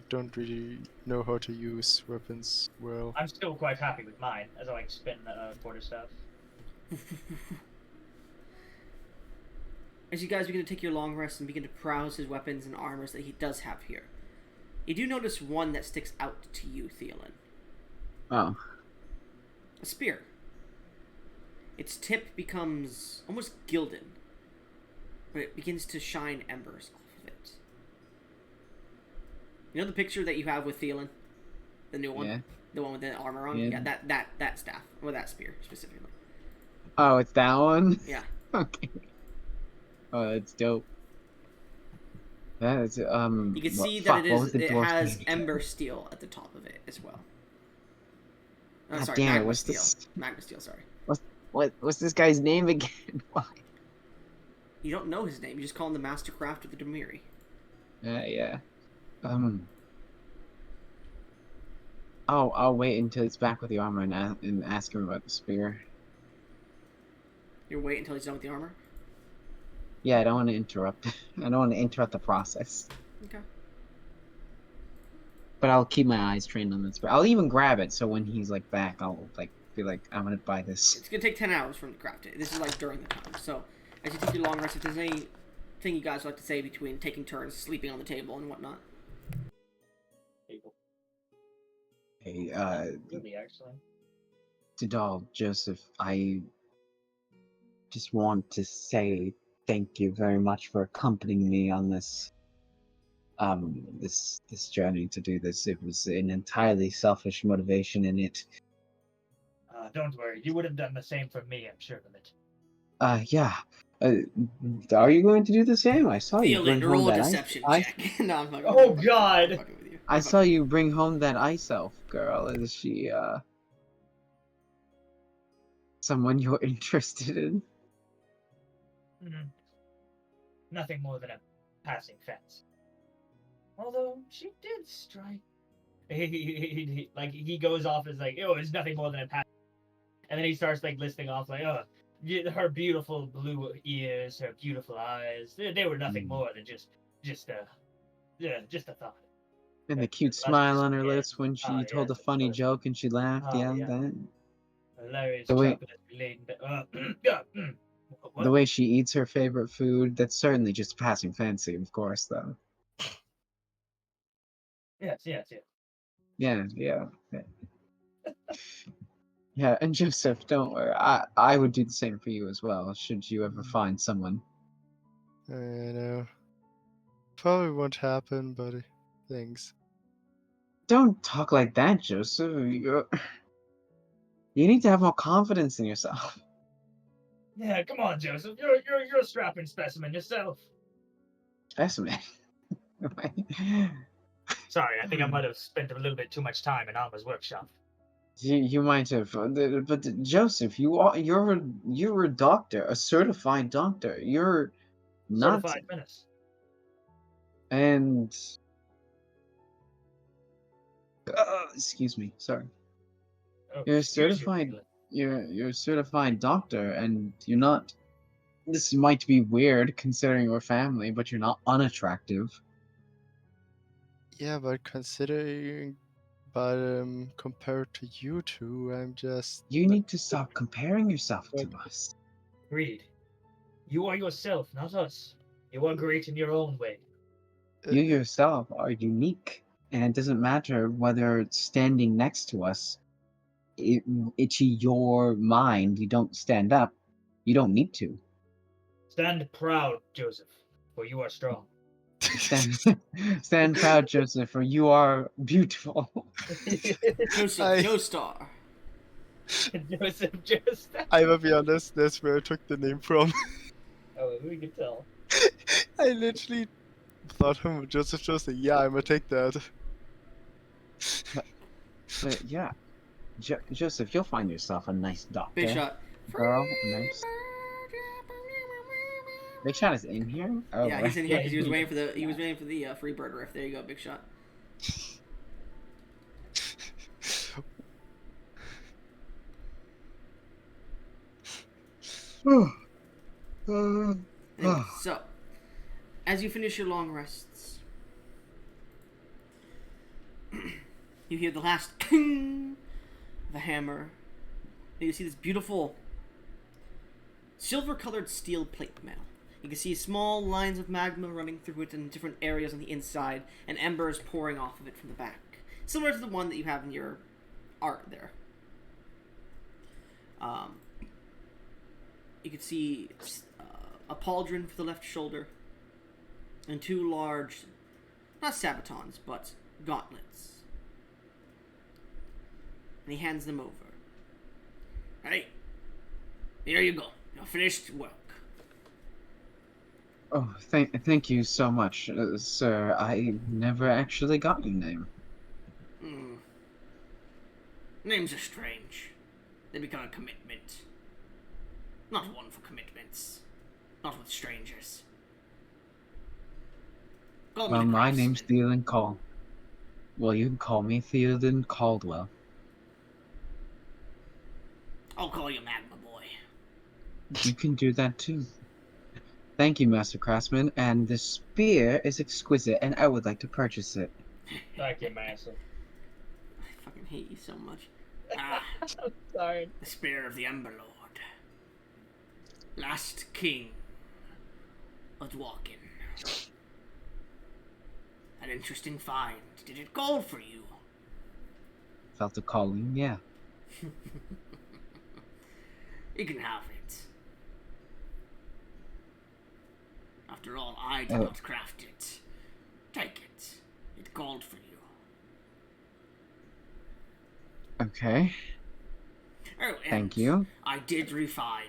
don't really know how to use weapons well. I'm still quite happy with mine, as I like spin quarter stuff. As you guys begin to take your long rest and begin to browse his weapons and armors that he does have here, you do notice one that sticks out to you, Thielen. Oh. A spear. Its tip becomes almost gilded, but it begins to shine embers off of it. You know the picture that you have with Thielen? The new one? Yeah. The one with the armor on? Yeah. Yeah, that staff. Or that spear, specifically. Oh, it's that one? Yeah. Okay. Oh, that's dope. That is, You can see that it has name? ember steel at the top of it as well. Oh, God sorry, damn it, magma what's steel. this? Magma steel, sorry. What's this guy's name again? Why? You don't know his name, you just call him the Master Craft of the Demiri. Yeah. I'll wait until he's back with the armor and ask him about the spear. You wait until he's done with the armor? Yeah, I don't want to interrupt. I don't want to interrupt the process. Okay. But I'll keep my eyes trained on the spear. I'll even grab it, so when he's like back, I'll like be like, I'm gonna buy this. It's gonna take 10 hours for him to craft it. This is like during the time. So, as you take your long rest, if there's anything you guys would like to say between taking turns sleeping on the table and whatnot. People. Hey, Really, actually. Tidal, Joseph, I just want to say thank you very much for accompanying me on this this journey to do this. It was an entirely selfish motivation in it. Don't worry, you would have done the same for me, I'm sure of it. Yeah. Are you going to do the same? I saw you Feel bring it, home roll a that deception ice. check. No, I'm fucking Oh, with you. God! I'm fucking with you. I saw you bring home that ice elf girl. Is she someone you're interested in? Nothing more than a passing fence. Although, she did strike. He goes off as like, oh, it's nothing more than a passing. And then he starts like listing off like, oh, her beautiful blue ears, her beautiful eyes. They were nothing more than just a thought. And the cute Luscious smile on her skin. lips when she told Yes, a of funny course. joke and she laughed. Ah, Yeah, yeah. that. Hilarious The way chocolate laden. Yeah. the What? way she eats her favorite food. That's certainly just passing fancy, of course, though. Yes. Yeah, yeah. Yeah, and Joseph, don't worry. I would do the same for you as well, should you ever find someone. I know. Probably won't happen, but thanks. Don't talk like that, Joseph. You need to have more confidence in yourself. Yeah, come on, Joseph. You're a strapping specimen yourself. Specimen. Sorry, I think I might have spent a little bit too much time in Alma's workshop. You might have, but Joseph, you're a doctor, a certified doctor. You're not, Certified menace. and excuse me, sorry. Oh, You're a excuse you, certified, Leland. you're a certified doctor, and you're not. This might be weird considering your family, but you're not unattractive. Yeah, but compared to you two, I'm just. You need to stop comparing yourself to us. Agreed. You are yourself, not us. You are great in your own way. You yourself are unique, and it doesn't matter whether it's standing next to us. To your mind, you don't stand up. You don't need to. Stand proud, Joseph, for you are strong. Stand, stand proud, Joseph, for you are beautiful. Joseph I- Joestar. Joseph. I will be honest, that's where I took the name from. Oh, we can tell. I literally thought him of Joseph Joseph. Yeah, I'm gonna take that. But yeah, Joseph, you'll find yourself a nice doctor. Big shot. Girl, nice. Big Shot is in here. Oh, Yeah, he's in here Yeah, because he was he- waiting for the free bird riff. There you go, Big Shot. Anyway, so as you finish your long rests, you hear the last king of a hammer. And you see this beautiful silver-colored steel plate mail. You can see small lines of magma running through it in different areas on the inside, and embers pouring off of it from the back, similar to the one that you have in your art there. You can see a pauldron for the left shoulder, and two large, not sabatons, but gauntlets. And he hands them over. Hey, here you go. Your finished work. Oh, thank you so much, sir. I never actually got your name. Names are strange. They become a commitment. Not one for commitments. Not with strangers. Call me Well, the my name's Craftsman. Theoden Call. Well, you can call me Theoden Caldwell. I'll call you Magma Boy. You can do that too. Thank you, Master Craftsman, and the spear is exquisite, and I would like to purchase it. Thank you, Master. I fucking hate you so much. Ah, I'm sorry. the spear of the Ember Lord. Last king of Dwarken. An interesting find. Did it call for you? Felt a calling, yeah. You can have it. After all, I did Oh. not craft it. Take it. It called for you. Okay, Oh, and thank you. I did refine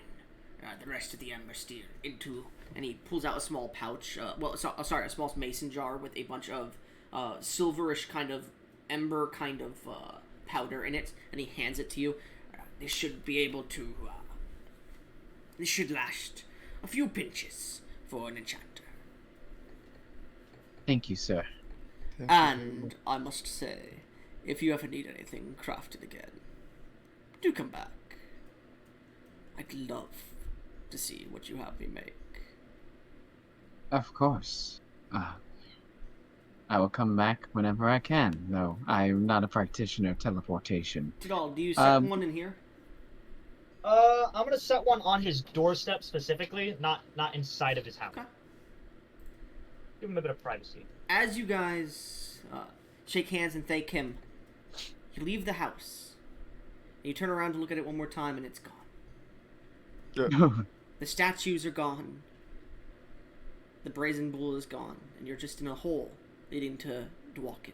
the rest of the Ember Steel into, and he pulls out a small pouch, a small mason jar with a bunch of silverish kind of ember kind of powder in it, and he hands it to you. This should be able to, this should last a few pinches for an enchanter. Thank you, sir. Thank you very much. And I must say, if you ever need anything crafted again, do come back. I'd love to see what you have me make? Of course. I will come back whenever I can, though I'm not a practitioner of teleportation. Tidal, do you set one in here? I'm gonna set one on his doorstep specifically, not inside of his house. Okay. Give him a bit of privacy. As you guys shake hands and thank him, you leave the house. And you turn around to look at it one more time, and it's gone. The statues are gone. The brazen bull is gone, and you're just in a hole leading to Dwakin.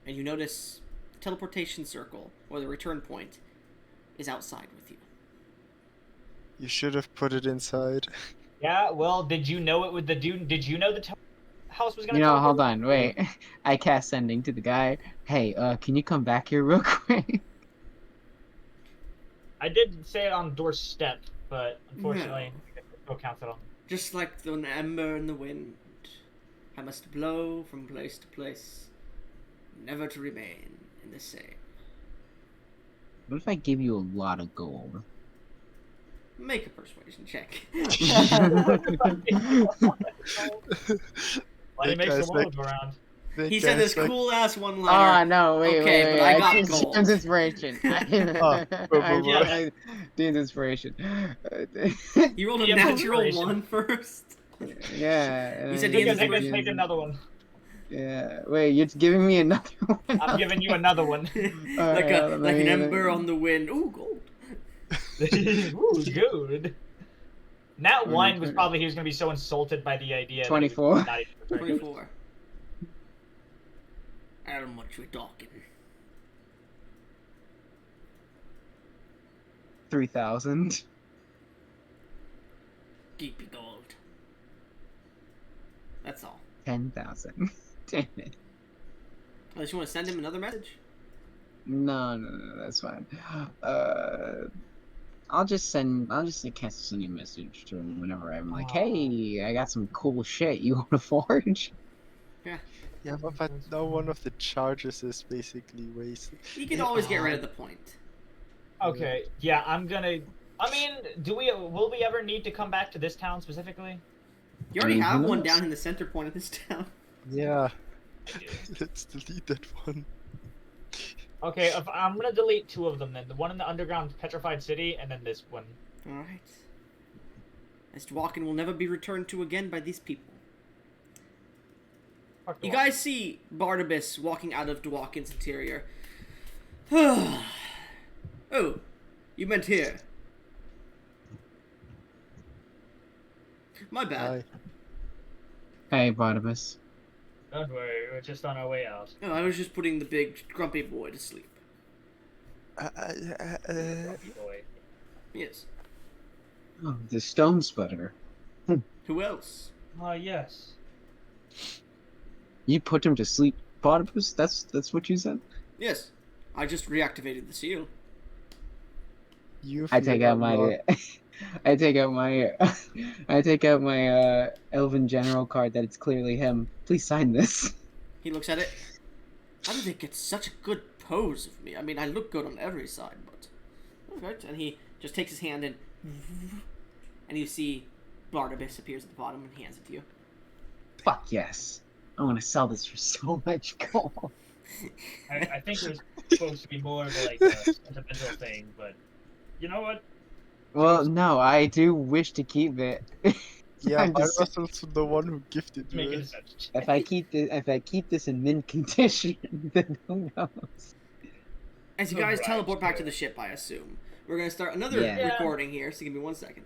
And you notice the teleportation circle, or the return point, is outside with you. You should have put it inside. Yeah, well, did you know it with the dude? Did you know the house was gonna? You know, teleport? hold on, wait. I cast sending to the guy. Hey, can you come back here real quick? I did say it on doorstep, but unfortunately, no counts at all. Just like an ember in the wind, I must blow from place to place, never to remain in the same. What if I give you a lot of gold? Make a persuasion check. Why he makes the world go round? He said this cool-ass Oh, one-liner. no, wait, Okay, wait, but I got choose gold. James inspiration. James inspiration. You rolled a Yeah, natural inspiration. 1 first. Yeah. You said I James think I inspiration. take another one. Yeah, wait, you're giving me another one? I'm giving you another one. like an me- ember on the wind. Ooh, gold. Ooh, good. That one was probably he was gonna be so insulted by the idea. 24. That he was not even 24. How much we talking? 3,000. Keep your gold. That's all. 10,000. Damn it. Unless you want to send him another message. No, that's fine. I'll just cast a new message to him whenever I'm like, hey, I got some cool shit. You want to forge? Yeah. Yeah, but now one of the charges is basically wasted. You can always get rid of the point. Okay, yeah, I'm gonna. I mean, will we ever need to come back to this town specifically? You already Who have one knows? down in the center point of this town. Yeah, I do. let's delete that one. Okay, I'm gonna delete 2 of them then. The one in the underground petrified city, and then this one. Alright. This Dwakin will never be returned to again by these people. Fuck the You one. guys see Barnabas walking out of Dwakin's interior. Oh, you meant here. My bad. Hi. Hey, Barnabas. Don't worry, we're just on our way out. Oh, I was just putting the big grumpy boy to sleep. Boy. Yes. Oh, the stone splitter. Who else? Yes. You put him to sleep, Barnabas? That's what you said? Yes. I just reactivated the seal. You I take feel out my not- I take out my I take out my Elven General card that it's clearly him. Please sign this. He looks at it. How did they get such a good pose of me? I mean, I look good on every side, but... Alright, and he just takes his hand and... And you see Barnabas appears at the bottom and hands it to you. Fuck yes. I want to sell this for so much gold. I think it was supposed to be more of a sentimental thing, but you know what? Well, no, I do wish to keep it. Yeah, I I'm just- was also the one who gifted you Making it. sense. if I keep this in mint condition, then who knows? As you guys Alright, teleport back to sure. the ship, I assume. We're gonna start another Yeah. recording here, so give me 1 second.